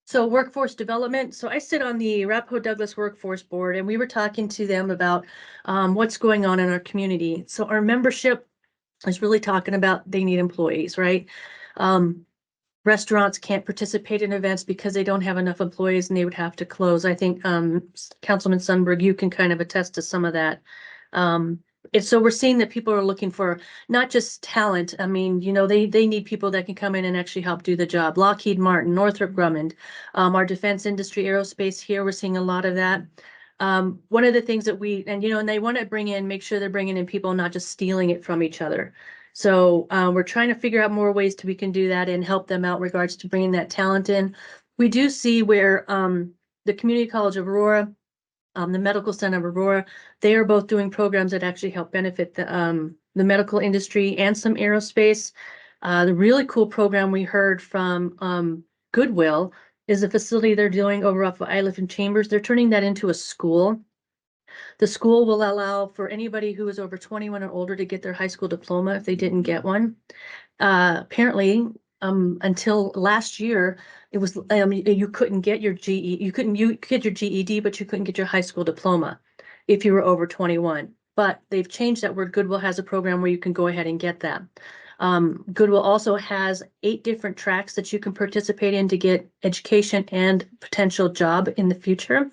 So workforce development. So I sit on the Arapahoe Douglas Workforce Board, and we were talking to them about what's going on in our community. So our membership is really talking about they need employees, right? Restaurants can't participate in events because they don't have enough employees and they would have to close. I think Councilman Sundberg, you can kind of attest to some of that. And so we're seeing that people are looking for not just talent. I mean, you know, they need people that can come in and actually help do the job. Lockheed Martin, Northrop Grumman, our defense industry, aerospace here, we're seeing a lot of that. One of the things that and they want to make sure they're bringing in people, not just stealing it from each other. So we're trying to figure out more ways we can do that and help them out in regards to bringing that talent in. We do see where the Community College of Aurora, the Medical Center of Aurora, they are both doing programs that actually help benefit the medical industry and some aerospace. The really cool program we heard from Goodwill is a facility they're doing over off of Iliff and Chambers. They're turning that into a school. The school will allow for anybody who is over 21 or older to get their high school diploma if they didn't get one. Apparently, until last year, it was you couldn't get your GED. You get your GED, but you couldn't get your high school diploma if you were over 21. But they've changed that where Goodwill has a program where you can go ahead and get that. Goodwill also has 8 different tracks that you can participate in to get education and potential job in the future.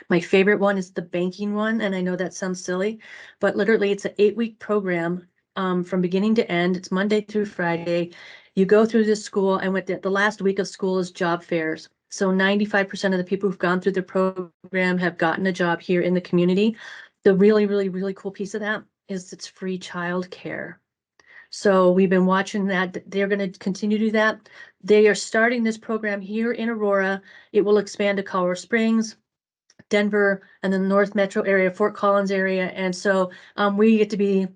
My favorite one is the banking one, and I know that sounds silly, but literally it's an 8-week program from beginning to end. It's Monday through Friday. You go through this school, and with the last week of school is job fairs. So 95% of the people who've gone through the program have gotten a job here in the community. The really, really, really cool piece of that is it's free childcare. So we've been watching that. They're going to continue to do that. They are starting this program here in Aurora. It will expand to Colorado Springs, Denver, and the North Metro area, Fort Collins area. And so we get to be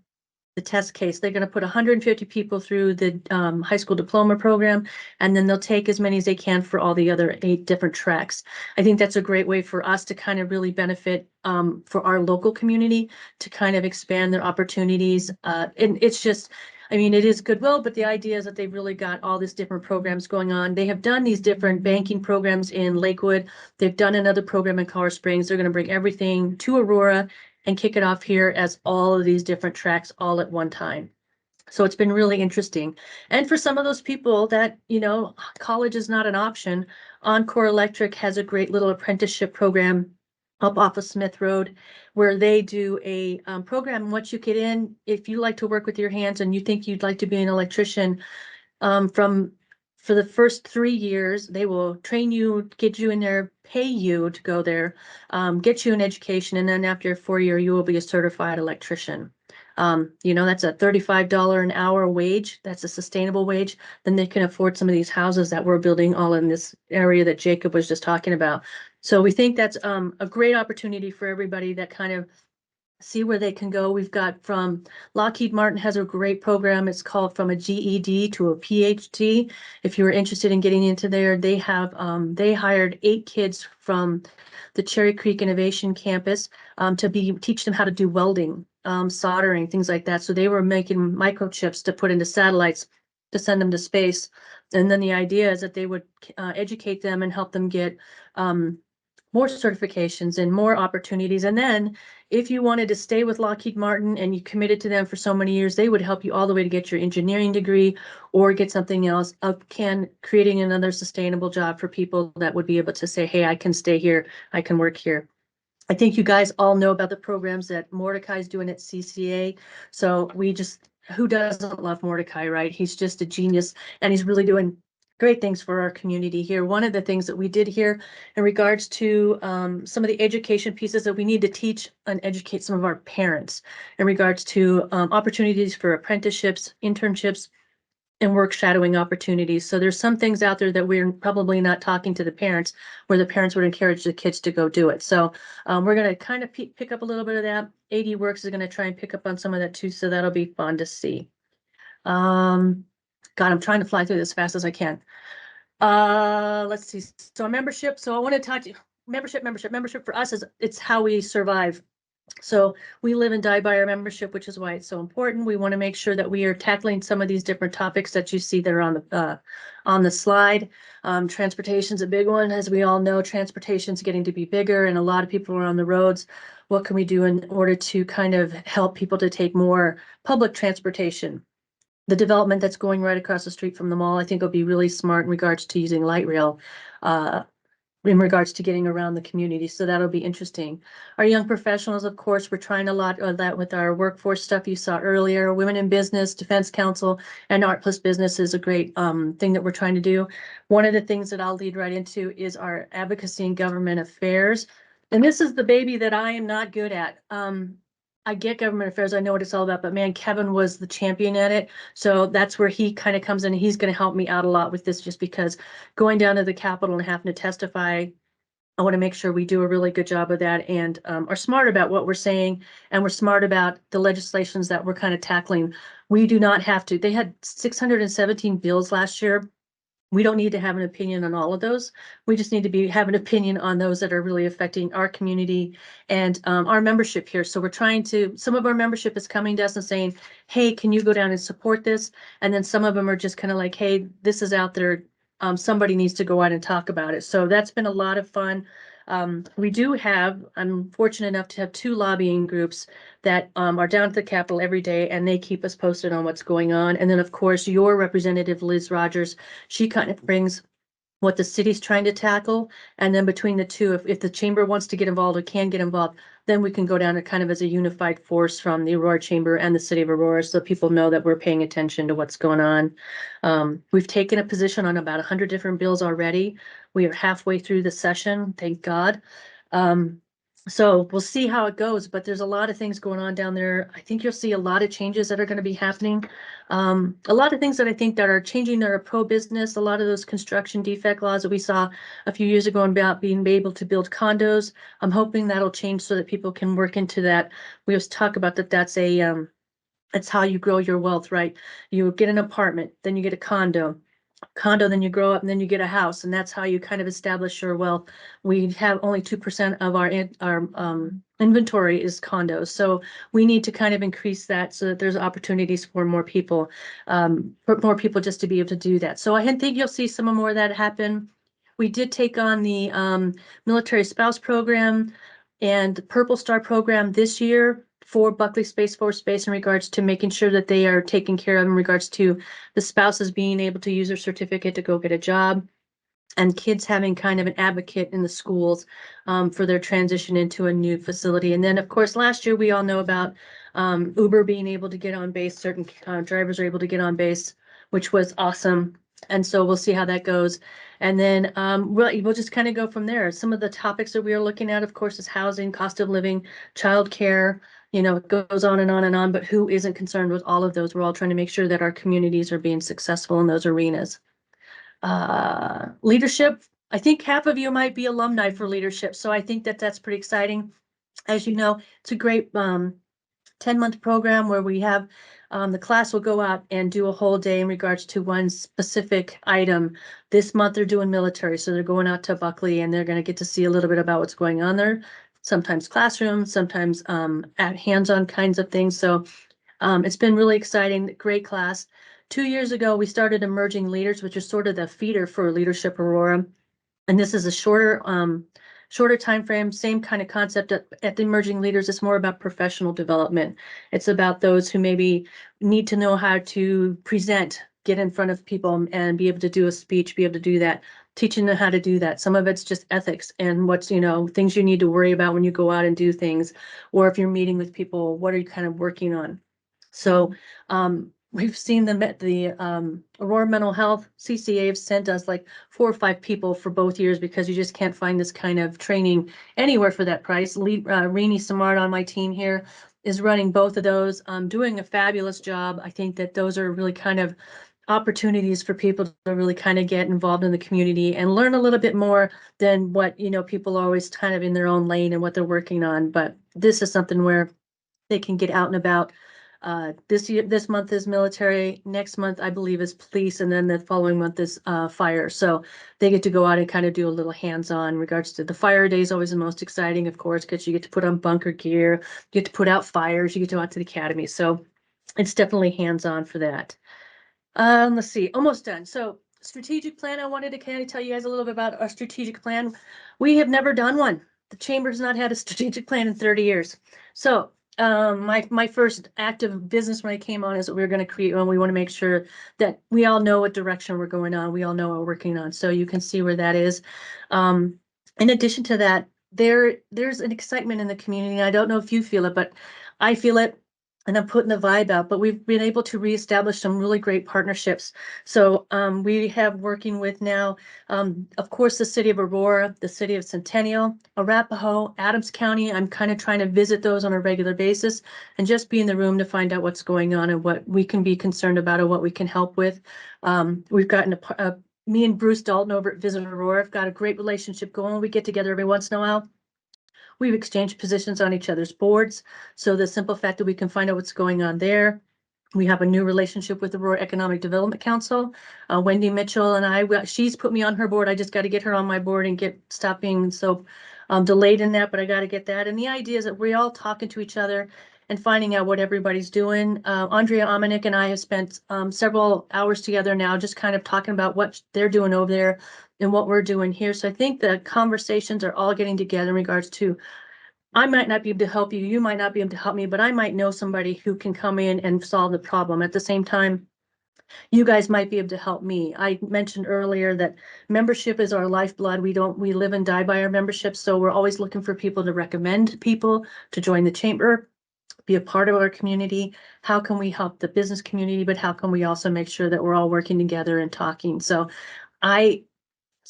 the test case. They're going to put 150 people through the high school diploma program, and then they'll take as many as they can for all the other 8 different tracks. I think that's a great way for us to kind of really benefit for our local community to kind of expand their opportunities. And it's just, I mean, it is Goodwill, but the idea is that they've really got all these different programs going on. They have done these different banking programs in Lakewood. They've done another program in Colorado Springs. They're going to bring everything to Aurora and kick it off here as all of these different tracks all at one time. So it's been really interesting. And for some of those people that, you know, college is not an option, Encore Electric has a great little apprenticeship program up off of Smith Road, where they do a program. Once you get in, if you like to work with your hands and you think you'd like to be an electrician, for the first 3 years, they will train you, get you in there, pay you to go there, get you an education, and then after 4 years, you will be a certified electrician. You know, that's a $35 an hour wage. That's a sustainable wage. Then they can afford some of these houses that we're building all in this area that Jacob was just talking about. So we think that's a great opportunity for everybody that kind of see where they can go. We've got from Lockheed Martin has a great program. It's called From a GED to a PhD. If you're interested in getting into there, they have they hired 8 kids from the Cherry Creek Innovation Campus to teach them how to do welding, soldering, things like that. So they were making microchips to put into satellites to send them to space. And then the idea is that they would educate them and help them get more certifications and more opportunities. And then if you wanted to stay with Lockheed Martin and you committed to them for so many years, they would help you all the way to get your engineering degree or get something else, creating another sustainable job for people that would be able to say, hey, I can stay here, I can work here. I think you guys all know about the programs that Mordecai's doing at CCA. So who doesn't love Mordecai, right? He's just a genius and he's really doing great things for our community here. One of the things that we did here in regards to some of the education pieces that we need to teach and educate some of our parents in regards to opportunities for apprenticeships, internships, and work shadowing opportunities. So there's some things out there that we're probably not talking to the parents, where the parents would encourage the kids to go do it. So we're going to kind of pick up a little bit of that. AD Works is going to try and pick up on some of that too. So that'll be fun to see. God, I'm trying to fly through this as fast as I can. Let's see. So membership. So I want to talk to you. Membership for us it's how we survive. So we live and die by our membership, which is why it's so important. We want to make sure that we are tackling some of these different topics that you see that are on the slide. Transportation's a big one. As we all know, transportation's getting to be bigger and a lot of people are on the roads. What can we do in order to kind of help people to take more public transportation? The development that's going right across the street from the mall, I think will be really smart in regards to using light rail, in regards to getting around the community. So that'll be interesting. Our young professionals, of course, we're trying a lot of that with our workforce stuff you saw earlier. Women in Business, Defense Council, and Art Plus Business is a great thing that we're trying to do. One of the things that I'll lead right into is our advocacy and government affairs. And this is the baby that I am not good at. I get government affairs. I know what it's all about, but man, Kevin was the champion at it. So that's where he kind of comes in. He's going to help me out a lot with this, just because going down to the Capitol and having to testify, I want to make sure we do a really good job of that and are smart about what we're saying. And we're smart about the legislations that we're kind of tackling. We do not have to. They had 617 bills last year. We don't need to have an opinion on all of those. We just need to have an opinion on those that are really affecting our community and our membership here. So we're trying to, some of our membership is coming to us and saying, hey, can you go down and support this? And then some of them are just kind of like, hey, this is out there. Somebody needs to go out and talk about it. So that's been a lot of fun. I'm fortunate enough to have 2 lobbying groups that are down at the Capitol every day, and they keep us posted on what's going on. And then, of course, your representative, Liz Rogers, she kind of brings what the city's trying to tackle. And then between the two, if the chamber wants to get involved or can get involved, then we can go down to kind of as a unified force from the Aurora Chamber and the city of Aurora, so people know that we're paying attention to what's going on. We've taken a position on about 100 different bills already. We are halfway through the session, thank God. So we'll see how it goes, but there's a lot of things going on down there. I think you'll see a lot of changes that are going to be happening. A lot of things that I think that are changing that are pro-business. A lot of those construction defect laws that we saw a few years ago about being able to build condos. I'm hoping that'll change so that people can work into that. We always talk about that. That's how you grow your wealth, right? You get an apartment, then you get a condo, then you grow up, and then you get a house, and that's how you kind of establish your wealth. We have only 2% of our inventory is condos, so we need to kind of increase that so that there's opportunities for more people just to be able to do that. So I think you'll see some more of that happen. We did take on the military spouse program and the Purple Star program this year for Buckley Space Force Base in regards to making sure that they are taken care of in regards to the spouses being able to use their certificate to go get a job, and kids having kind of an advocate in the schools for their transition into a new facility. And then, of course, last year we all know about Uber being able to get on base. Certain drivers are able to get on base, which was awesome. And so we'll see how that goes. And then we'll just kind of go from there. Some of the topics that we are looking at, of course, is housing, cost of living, childcare. You know, it goes on and on and on, but who isn't concerned with all of those? We're all trying to make sure that our communities are being successful in those arenas. Leadership, I think half of you might be alumni for leadership. So I think that that's pretty exciting. As you know, it's a great 10-month program where we have the class will go out and do a whole day in regards to one specific item. This month they're doing military, so they're going out to Buckley and they're going to get to see a little bit about what's going on there. Sometimes classrooms, sometimes at hands-on kinds of things. So it's been really exciting, great class. 2 years ago, we started Emerging Leaders, which is sort of the feeder for Leadership Aurora. And this is a shorter time frame, same kind of concept at the Emerging Leaders. It's more about professional development. It's about those who maybe need to know how to present, get in front of people and be able to do a speech, be able to do that, teaching them how to do that. Some of it's just ethics and what's, things you need to worry about when you go out and do things, or if you're meeting with people, what are you kind of working on? So we've seen the Aurora Mental Health CCA have sent us like 4 or 5 people for both years because you just can't find this kind of training anywhere for that price. Rini Samard on my team here is running both of those, doing a fabulous job. I think that those are really kind of opportunities for people to really kind of get involved in the community and learn a little bit more than what, people are always kind of in their own lane and what they're working on. But this is something where they can get out and about. This month is military. Next month, I believe, is police, and then the following month is fire. So they get to go out and kind of do a little hands-on in regards to the fire day is always the most exciting, of course, because you get to put on bunker gear, you get to put out fires, you get to go out to the academy. So it's definitely hands-on for that. Let's see, almost done. So strategic plan, I wanted to kind of tell you guys a little bit about our strategic plan. We have never done one. The chamber's not had a strategic plan in 30 years. So my first active business when I came on is that we were going to create one. We want to make sure that we all know what direction we're going on. We all know what we're working on. So you can see where that is. In addition to that, there's an excitement in the community. I don't know if you feel it, but I feel it. And I'm putting the vibe out, but we've been able to reestablish some really great partnerships. So we have working with now, of course, the city of Aurora, the city of Centennial, Arapahoe, Adams County. I'm kind of trying to visit those on a regular basis and just be in the room to find out what's going on and what we can be concerned about or what we can help with. We've gotten me and Bruce Dalton over at Visit Aurora have got a great relationship going. We get together every once in a while. We've exchanged positions on each other's boards. So the simple fact that we can find out what's going on there. We have a new relationship with the Aurora Economic Development Council. Wendy Mitchell and she's put me on her board. I just got to get her on my board and stop being so delayed in that, but I got to get that. And the idea is that we're all talking to each other and finding out what everybody's doing. Andrea Amanik and I have spent several hours together now, just kind of talking about what they're doing over there and what we're doing here. So I think the conversations are all getting together in regards to, I might not be able to help you, you might not be able to help me, but I might know somebody who can come in and solve the problem. At the same time, you guys might be able to help me. I mentioned earlier that membership is our lifeblood. We live and die by our membership. So we're always looking for people to recommend people to join the chamber, be a part of our community. How can we help the business community, but how can we also make sure that we're all working together and talking? So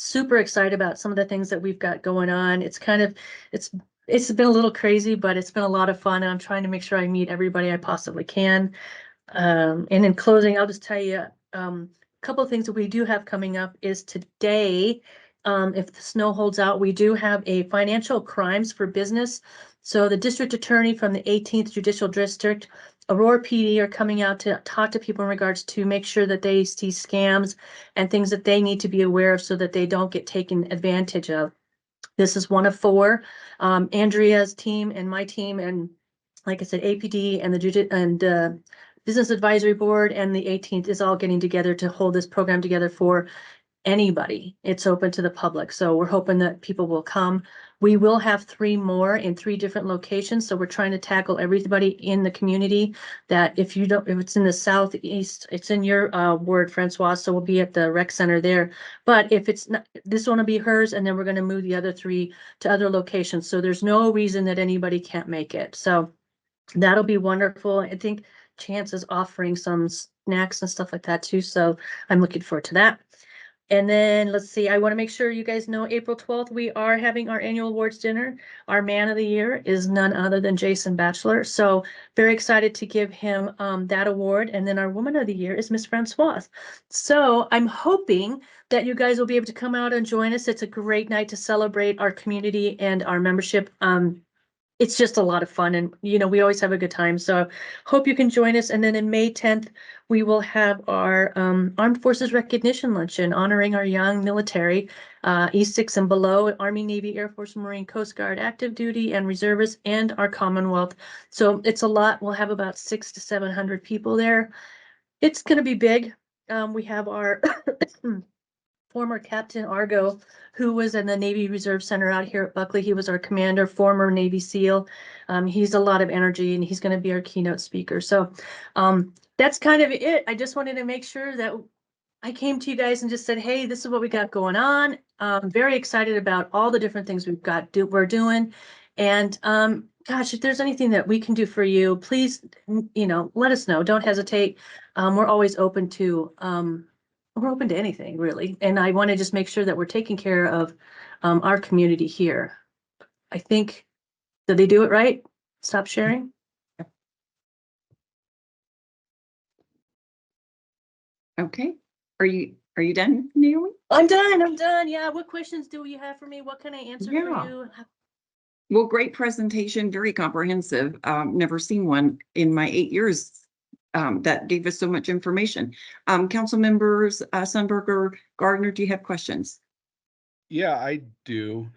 super excited about some of the things that we've got going on. It's been a little crazy, but it's been a lot of fun. And I'm trying to make sure I meet everybody I possibly can. And in closing, I'll just tell you a couple of things that we do have coming up is today. If the snow holds out, we do have a financial crimes for business. So the district attorney from the 18th Judicial District, Aurora PD, are coming out to talk to people in regards to make sure that they see scams and things that they need to be aware of so that they don't get taken advantage of. This is one of 4. Andrea's team and my team, and like I said, APD and the Business Advisory Board and the 18th is all getting together to hold this program together for anybody. It's open to the public. So we're hoping that people will come. We will have 3 more in 3 different locations. So we're trying to tackle everybody in the community that if it's in the southeast, it's in your ward, Françoise. So we'll be at the rec center there. But if it's not, this one will be hers. And then we're going to move the other 3 to other locations. So there's no reason that anybody can't make it. So that'll be wonderful. I think Chance is offering some snacks and stuff like that too. So I'm looking forward to that. And then let's see, I want to make sure you guys know April 12th, we are having our annual awards dinner. Our man of the year is none other than Jason Batchelor. So very excited to give him that award. And then our woman of the year is Miss Françoise. So I'm hoping that you guys will be able to come out and join us. It's a great night to celebrate our community and our membership it's just a lot of fun, and we always have a good time. So hope you can join us. And then in May 10th, we will have our Armed Forces Recognition Luncheon honoring our young military, E6 and below, Army, Navy, Air Force, Marine, Coast Guard, active duty and reservists, and our Commonwealth. So it's a lot. We'll have about 600 to 700 people there. It's going to be big. We have our former Captain Argo, who was in the Navy Reserve Center out here at Buckley. He was our commander, former Navy SEAL. He's a lot of energy, and he's going to be our keynote speaker. So that's kind of it. I just wanted to make sure that I came to you guys and just said, hey, this is what we got going on. Very excited about all the different things we're doing. And gosh, if there's anything that we can do for you, please, let us know. Don't hesitate. We're always open to anything, really. And I want to just make sure that we're taking care of our community here. I think, did they do it right? Stop sharing. Okay. Are you done, Naomi? I'm done. Yeah. What questions do you have for me? What can I answer for you? Well, great presentation, very comprehensive. Never seen one in my 8 years that gave us so much information. Council members, Sundberg or Gardner, do you have questions? Yeah, I do.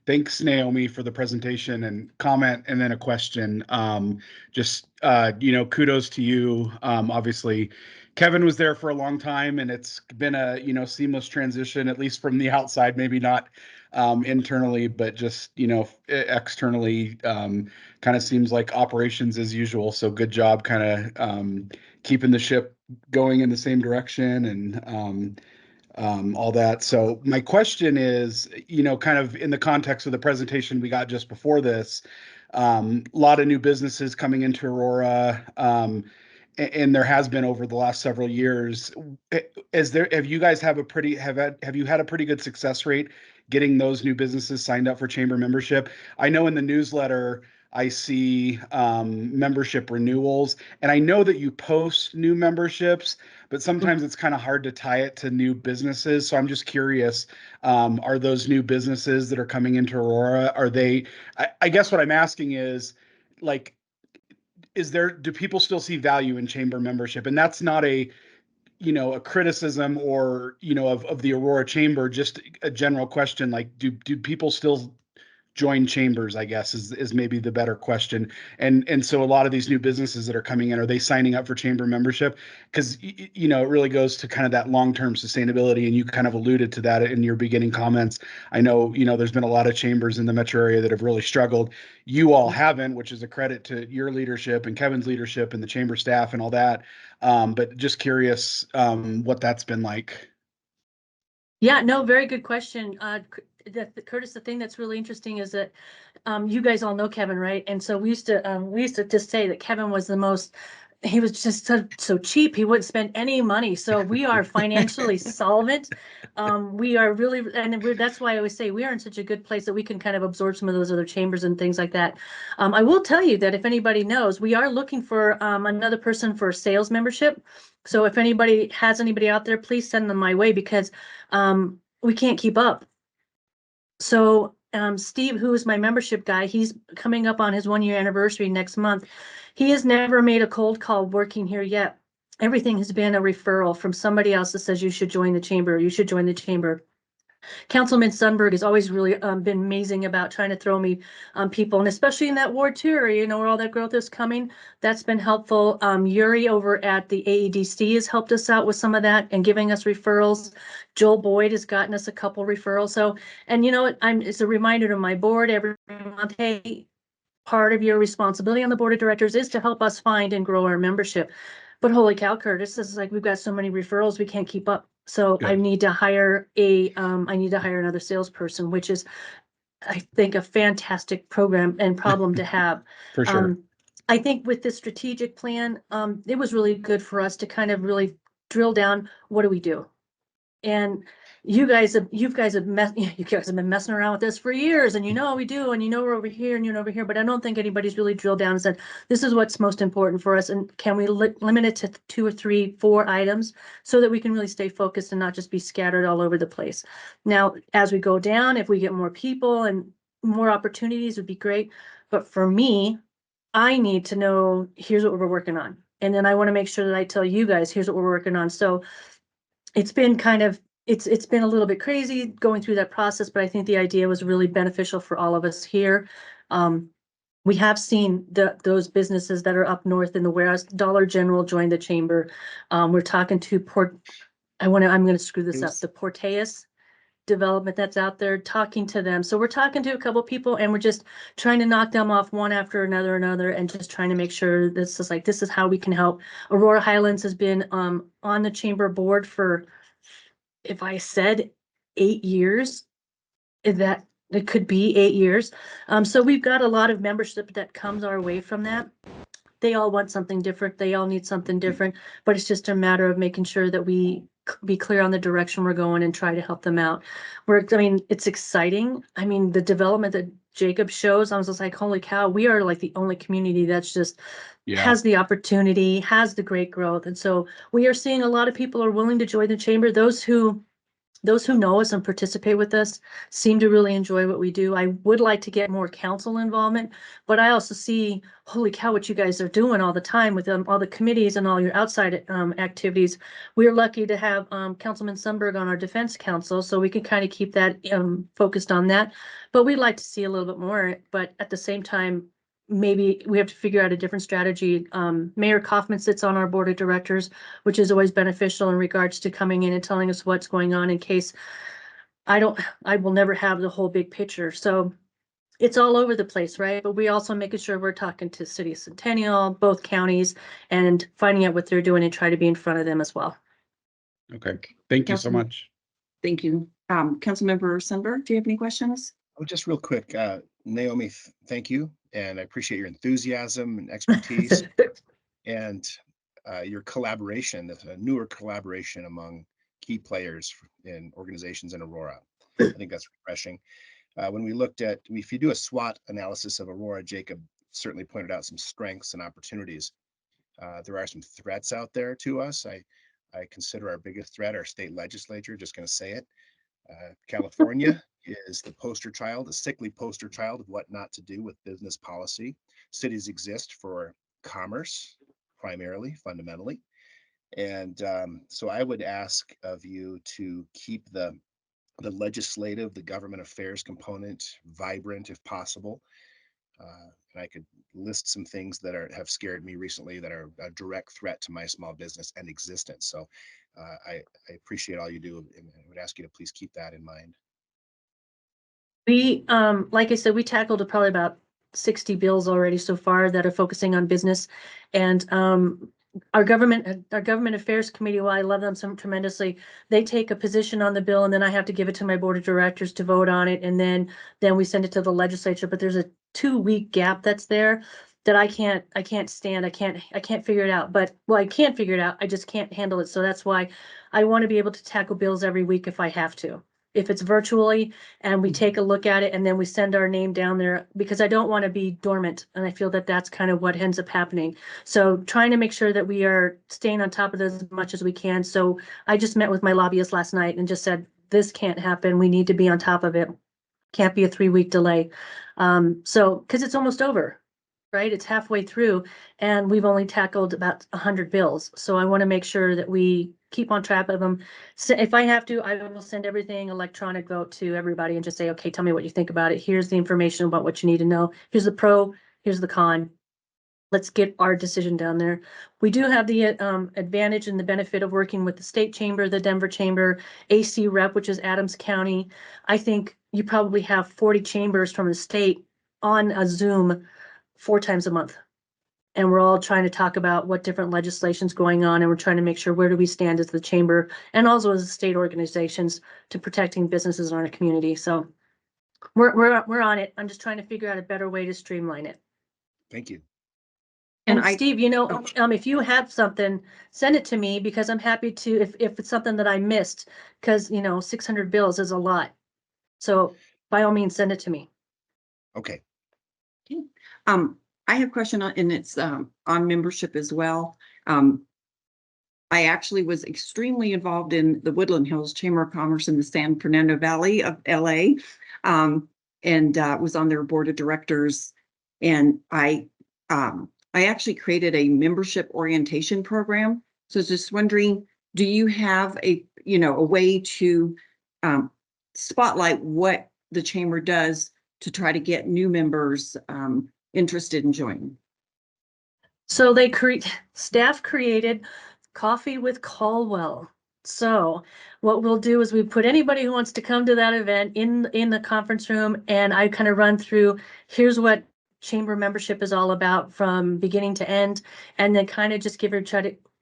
Thanks, Naomi, for the presentation and comment, and then a question. Kudos to you. Obviously, Kevin was there for a long time, and it's been a seamless transition, at least from the outside, maybe not internally, but just externally. Kind of seems like operations as usual. So good job, kind of keeping the ship going in the same direction, and all that. So my question is, kind of in the context of the presentation we got just before this, a lot of new businesses coming into Aurora, and there has been over the last several years. Have you guys have you had a pretty good success rate getting those new businesses signed up for chamber membership? I know in the newsletter I see membership renewals, and I know that you post new memberships, but sometimes it's kind of hard to tie it to new businesses. So I'm just curious, are those new businesses that are coming into Aurora, I guess what I'm asking is, like, do people still see value in chamber membership? And that's not a criticism or, of the Aurora Chamber, just a general question. Like, do people still join chambers, I guess, is maybe the better question. And so a lot of these new businesses that are coming in, are they signing up for chamber membership? Because it really goes to kind of that long-term sustainability, and you kind of alluded to that in your beginning comments. I know there's been a lot of chambers in the metro area that have really struggled. You all haven't, which is a credit to your leadership and Kevin's leadership and the chamber staff and all that. But just curious what that's been like. Yeah, no, very good question. Curtis, the thing that's really interesting is that you guys all know Kevin, right? And so we used to just say that Kevin was he was just so cheap. He wouldn't spend any money. So we are financially solvent. We are really, and that's why I always say we are in such a good place that we can kind of absorb some of those other chambers and things like that. I will tell you that if anybody knows, we are looking for another person for a sales membership. So if anybody has anybody out there, please send them my way, because we can't keep up. So Steve, who is my membership guy, he's coming up on his 1-year anniversary next month. He has never made a cold call working here yet. Everything has been a referral from somebody else that says you should join the chamber. You should join the chamber. Councilman Sundberg has always really been amazing about trying to throw me people, and especially in that Ward 2 area, where all that growth is coming. That's been helpful. Yuri over at the AEDC has helped us out with some of that and giving us referrals. Joel Boyd has gotten us a couple referrals. So, and it's a reminder to my board every month, hey, part of your responsibility on the board of directors is to help us find and grow our membership. But holy cow, Curtis, this is like, we've got so many referrals, we can't keep up. So Good. I need to hire another salesperson, which is, I think, a fantastic program and problem to have. For sure. I think with this strategic plan, it was really good for us to kind of really drill down, what do we do? And you guys have been messing around with this for years, and we do, and we're over here and over here, but I don't think anybody's really drilled down and said, this is what's most important for us, and can we limit it to 2 or 3, 4 items so that we can really stay focused and not just be scattered all over the place. Now, as we go down, if we get more people and more opportunities would be great. But for me, I need to know, here's what we're working on. And then I want to make sure that I tell you guys, here's what we're working on. So it's been kind of, it's been a little bit crazy going through that process, but I think the idea was really beneficial for all of us here. We have seen those businesses that are up north in the warehouse. Dollar General joined the chamber. We're talking to I'm gonna screw this up, the Porteus development that's out there, talking to them. So we're talking to a couple people and we're just trying to knock them off one after another, and just trying to make sure this is how we can help. Aurora Highlands has been on the chamber board for, if I said 8 years, that it could be 8 years. So we've got a lot of membership that comes our way from that. They all want something different. They all need something different, but it's just a matter of making sure that we be clear on the direction we're going and try to help them out. It's exciting. I mean, the development that Jacob shows, I was just like, holy cow, we are like the only community that's just has the opportunity, has the great growth. And so we are seeing a lot of people are willing to join the chamber. Those who know us and participate with us seem to really enjoy what we do. I would like to get more council involvement, but I also see, holy cow, what you guys are doing all the time with all the committees and all your outside activities. We're lucky to have Councilman Sundberg on our defense council, so we can kind of keep that focused on that. But we'd like to see a little bit more, but at the same time, maybe we have to figure out a different strategy. Mayor Kaufman sits on our board of directors, which is always beneficial in regards to coming in and telling us what's going on in case I will never have the whole big picture. So it's all over the place, right? But we also making sure we're talking to City of Centennial, both counties, and finding out what they're doing and try to be in front of them as well. Okay, thank you so Councilman- much. Thank you. Councilmember Sundberg, do you have any questions? Oh, just real quick, Naomi, thank you. And I appreciate your enthusiasm and expertise and your collaboration, a newer collaboration among key players in organizations in Aurora. I think that's refreshing. When we looked at, if you do a SWOT analysis of Aurora, Jacob certainly pointed out some strengths and opportunities. There are some threats out there to us. I consider our biggest threat our state legislature, just going to say it. California is the poster child, a sickly poster child of what not to do with business policy. Cities exist for commerce, primarily, fundamentally. And so I would ask of you to keep the legislative, the government affairs component vibrant if possible. And I could list some things that have scared me recently that are a direct threat to my small business and existence. So I appreciate all you do, and I would ask you to please keep that in mind. We, like I said, we tackled probably about 60 bills already so far that are focusing on business. And our government affairs committee, well, I love them so tremendously. They take a position on the bill and then I have to give it to my board of directors to vote on it. And then we send it to the legislature, but there's a 2-week gap that's there that I can't stand. I can't figure it out, I can't figure it out. I just can't handle it. So that's why I want to be able to tackle bills every week if I have to. If it's virtually and we take a look at it and then we send our name down there, because I don't want to be dormant. And I feel that that's kind of what ends up happening. So trying to make sure that we are staying on top of this as much as we can. So I just met with my lobbyist last night and just said, this can't happen. We need to be on top of it. Can't be a 3-week delay. Because it's almost over, right? It's halfway through and we've only tackled about 100 bills. So I want to make sure that we keep on track of them. So if I have to, I will send everything electronic vote to everybody and just say, okay, tell me what you think about it. Here's the information about what you need to know. Here's the pro, here's the con. Let's get our decision down there. We do have the advantage and the benefit of working with the state chamber, the Denver chamber, AC rep, which is Adams County. I think you probably have 40 chambers from the state on a Zoom 4 times a month. And we're all trying to talk about what different legislation's going on. And we're trying to make sure where do we stand as the chamber and also as the state organizations to protecting businesses in our community. So we're on it. I'm just trying to figure out a better way to streamline it. Thank you. And Steve, if you have something, send it to me because I'm happy to, if it's something that I missed, because 600 bills is a lot. So by all means, send it to me. Okay. I have a question and it's on membership as well. I actually was extremely involved in the Woodland Hills Chamber of Commerce in the San Fernando Valley of LA. and was on their board of directors. And I actually created a membership orientation program. So I was just wondering, do you have a way to spotlight what the chamber does to try to get new members interested in joining? So staff created Coffee with Caldwell. So what we'll do is we put anybody who wants to come to that event in the conference room, and I kind of run through, here's what chamber membership is all about from beginning to end, and then kind of just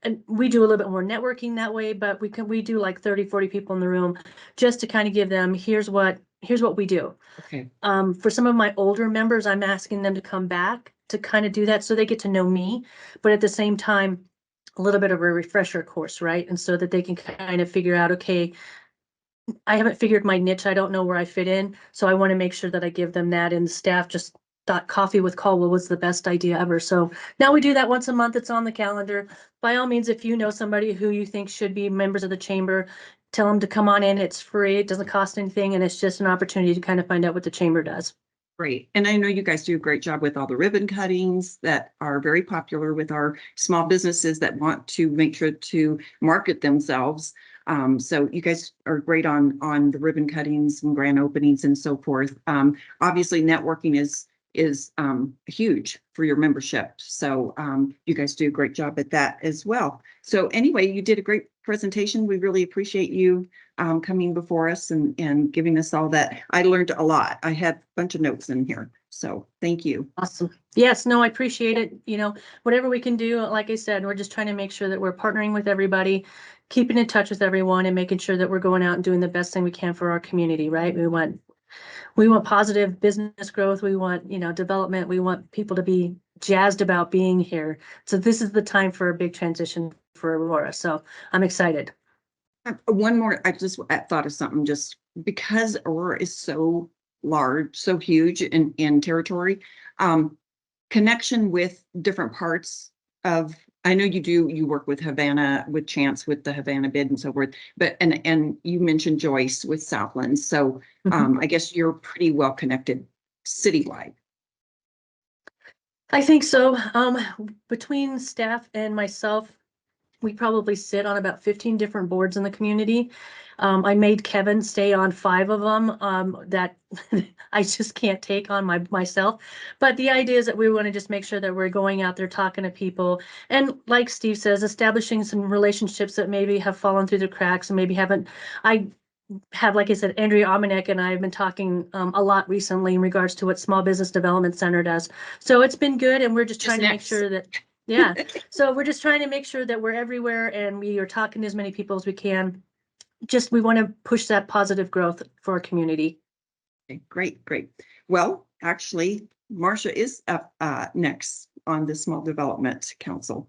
and we do a little bit more networking that way, but we do like 30, 40 people in the room just to kind of give them, here's what we do. Okay. For some of my older members, I'm asking them to come back to kind of do that so they get to know me, but at the same time, a little bit of a refresher course, right? And so that they can kind of figure out, okay, I haven't figured my niche. I don't know where I fit in. So I want to make sure that I give them that, and the staff just thought Coffee with Caldwell was the best idea ever. So now we do that once a month. It's on the calendar. By all means, if you know somebody who you think should be members of the chamber, tell them to come on in. It's free. It doesn't cost anything. And it's just an opportunity to kind of find out what the chamber does. Great. And I know you guys do a great job with all the ribbon cuttings that are very popular with our small businesses that want to make sure to market themselves. So you guys are great on the ribbon cuttings and grand openings and so forth. Obviously networking is huge for your membership. So you guys do a great job at that as well. So anyway, you did a great presentation. We really appreciate you coming before us and giving us all that. I learned a lot. I had a bunch of notes in here. So thank you. Awesome. Yes, no, I appreciate it. Whatever we can do, like I said, we're just trying to make sure that we're partnering with everybody, keeping in touch with everyone, and making sure that we're going out and doing the best thing we can for our community, right? We want positive business growth. We want, development. We want people to be jazzed about being here. So this is the time for a big transition for Aurora. So I'm excited. One more, I just thought of something, just because Aurora is so large, so huge in territory, connection with different parts of, I know you work with Havana, with Chance, with the Havana bid and so forth, but, and you mentioned Joyce with Southland. So I guess you're pretty well connected citywide. I think so. Between staff and myself, we probably sit on about 15 different boards in the community. I made Kevin stay on 5 of them that I just can't take on myself. But the idea is that we want to just make sure that we're going out there talking to people. And like Steve says, establishing some relationships that maybe have fallen through the cracks and maybe haven't. I have, like I said, Andrea Omanek and I have been talking a lot recently in regards to what Small Business Development Center does. So it's been good, and we're just trying to make sure that, yeah. So we're just trying to make sure that we're everywhere and we are talking to as many people as we can. We want to push that positive growth for our community. Okay, great. Well, actually, Marcia is up next on the Small Development Council.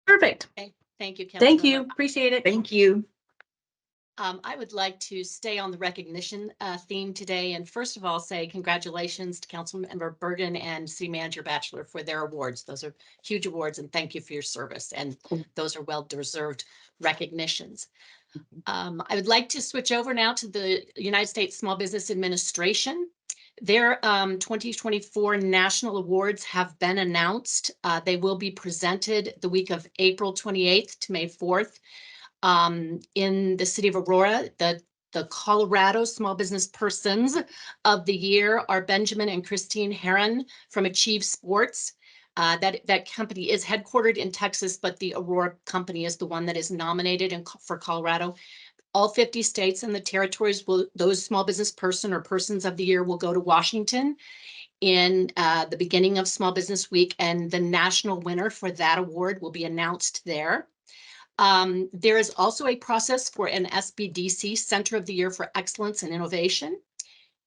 Perfect. Okay. Thank you. Thank you. Councilmember. Appreciate it. Thank you. I would like to stay on the recognition theme today, and first of all say congratulations to Councilmember Bergan and City Manager Batchelor for their awards. Those are huge awards, and thank you for your service. And those are well-deserved recognitions. I would like to switch over now to the United States Small Business Administration. Their 2024 national awards have been announced. They will be presented the week of April 28th to May 4th. In the city of Aurora, the Colorado Small Business Persons of the Year are Benjamin and Christine Heron from Achieve Sports. That company is headquartered in Texas, but the Aurora company is the one that is nominated for Colorado. All 50 states and the territories those small business person or persons of the year will go to Washington in the beginning of Small Business Week, and the national winner for that award will be announced there. There is also a process for an SBDC Center of the Year for Excellence and Innovation.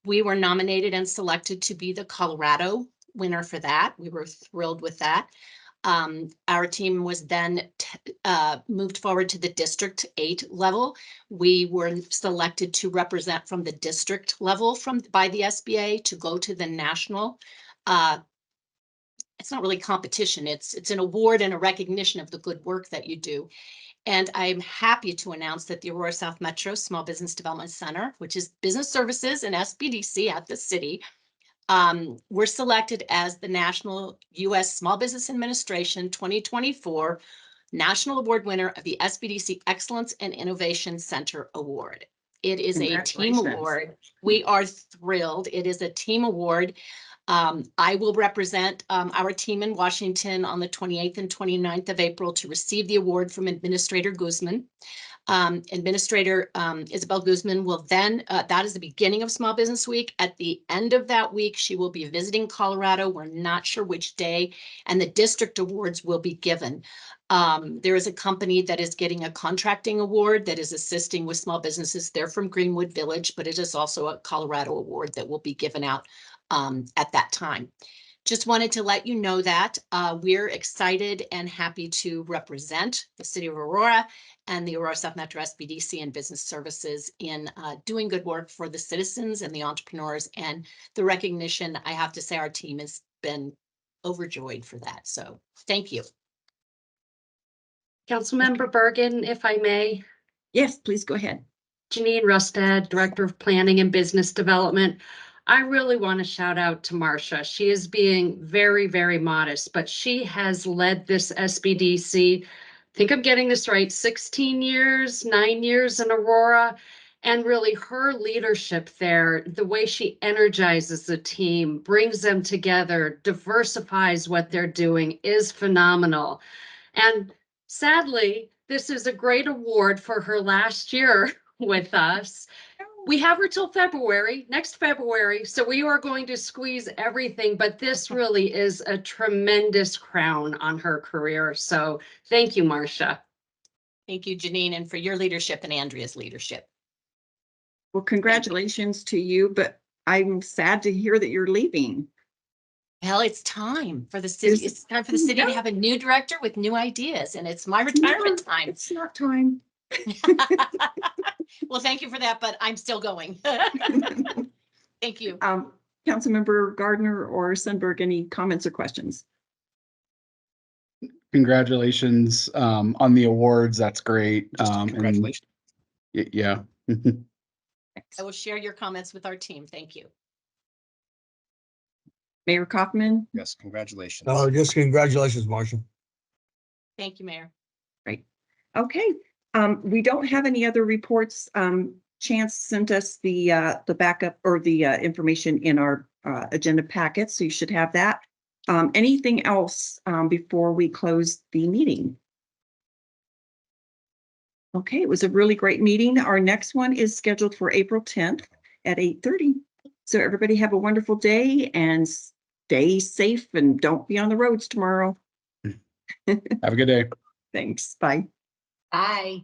We were nominated and selected to be the Colorado winner for that. We were thrilled with that. Our team was then moved forward to the District 8 level. We were selected to represent from the district level by the SBA to go to the national. It's not really competition. It's an award and a recognition of the good work that you do. And I'm happy to announce that the Aurora South Metro Small Business Development Center, which is business services and SBDC at the city, were selected as the National U.S. Small Business Administration 2024 National Award winner of the SBDC Excellence and Innovation Center Award. It is a team Congratulations. award. We are thrilled. It is a team award. I will represent our team in Washington on the 28th and 29th of April to receive the award from Administrator Guzman. Administrator Isabel Guzman will then, that is the beginning of Small Business Week. At the end of that week, she will be visiting Colorado. We're not sure which day, and the district awards will be given. There is a company that is getting a contracting award that is assisting with small businesses. They're from Greenwood Village, but it is also a Colorado award that will be given out at that time. Just wanted to let you know that we're excited and happy to represent the city of Aurora and the Aurora South Metro SBDC and business services in doing good work for the citizens and the entrepreneurs, and the recognition. I have to say our team has been overjoyed for that. So thank you. Councilmember Bergan, if I may. Yes, please go ahead. Janine Rustad, Director of Planning and Business Development. I really want to shout out to Marcia. She is being very, very modest, but she has led this SBDC. I think I'm getting this right, 16 years, 9 years in Aurora. And really her leadership there, the way she energizes the team, brings them together, diversifies what they're doing is phenomenal. And sadly, this is a great award for her last year with us. We have her till February, next February, so we are going to squeeze everything, but this really is a tremendous crown on her career. So thank you, Marcia. Thank you, Janine, and for your leadership and Andrea's leadership. Well, congratulations to you, but I'm sad to hear that you're leaving. Well, it's time for the city. It's time for the city to have a new director with new ideas, and it's my retirement time. It's not time. Well, thank you for that, but I'm still going. Thank you. Councilmember Gardner or Sundberg, any comments or questions? Congratulations on the awards. That's great. Congratulations. Yeah. I will share your comments with our team. Thank you. Mayor Kaufman? Yes, congratulations. Oh, just congratulations, Marcia. Thank you, Mayor. Great. Okay. We don't have any other reports. Chance sent us the backup or the information in our agenda packet, so you should have that. Anything else before we close the meeting? Okay, it was a really great meeting. Our next one is scheduled for April 10th at 8:30. So everybody have a wonderful day and stay safe and don't be on the roads tomorrow. Have a good day. Thanks. Bye. Bye.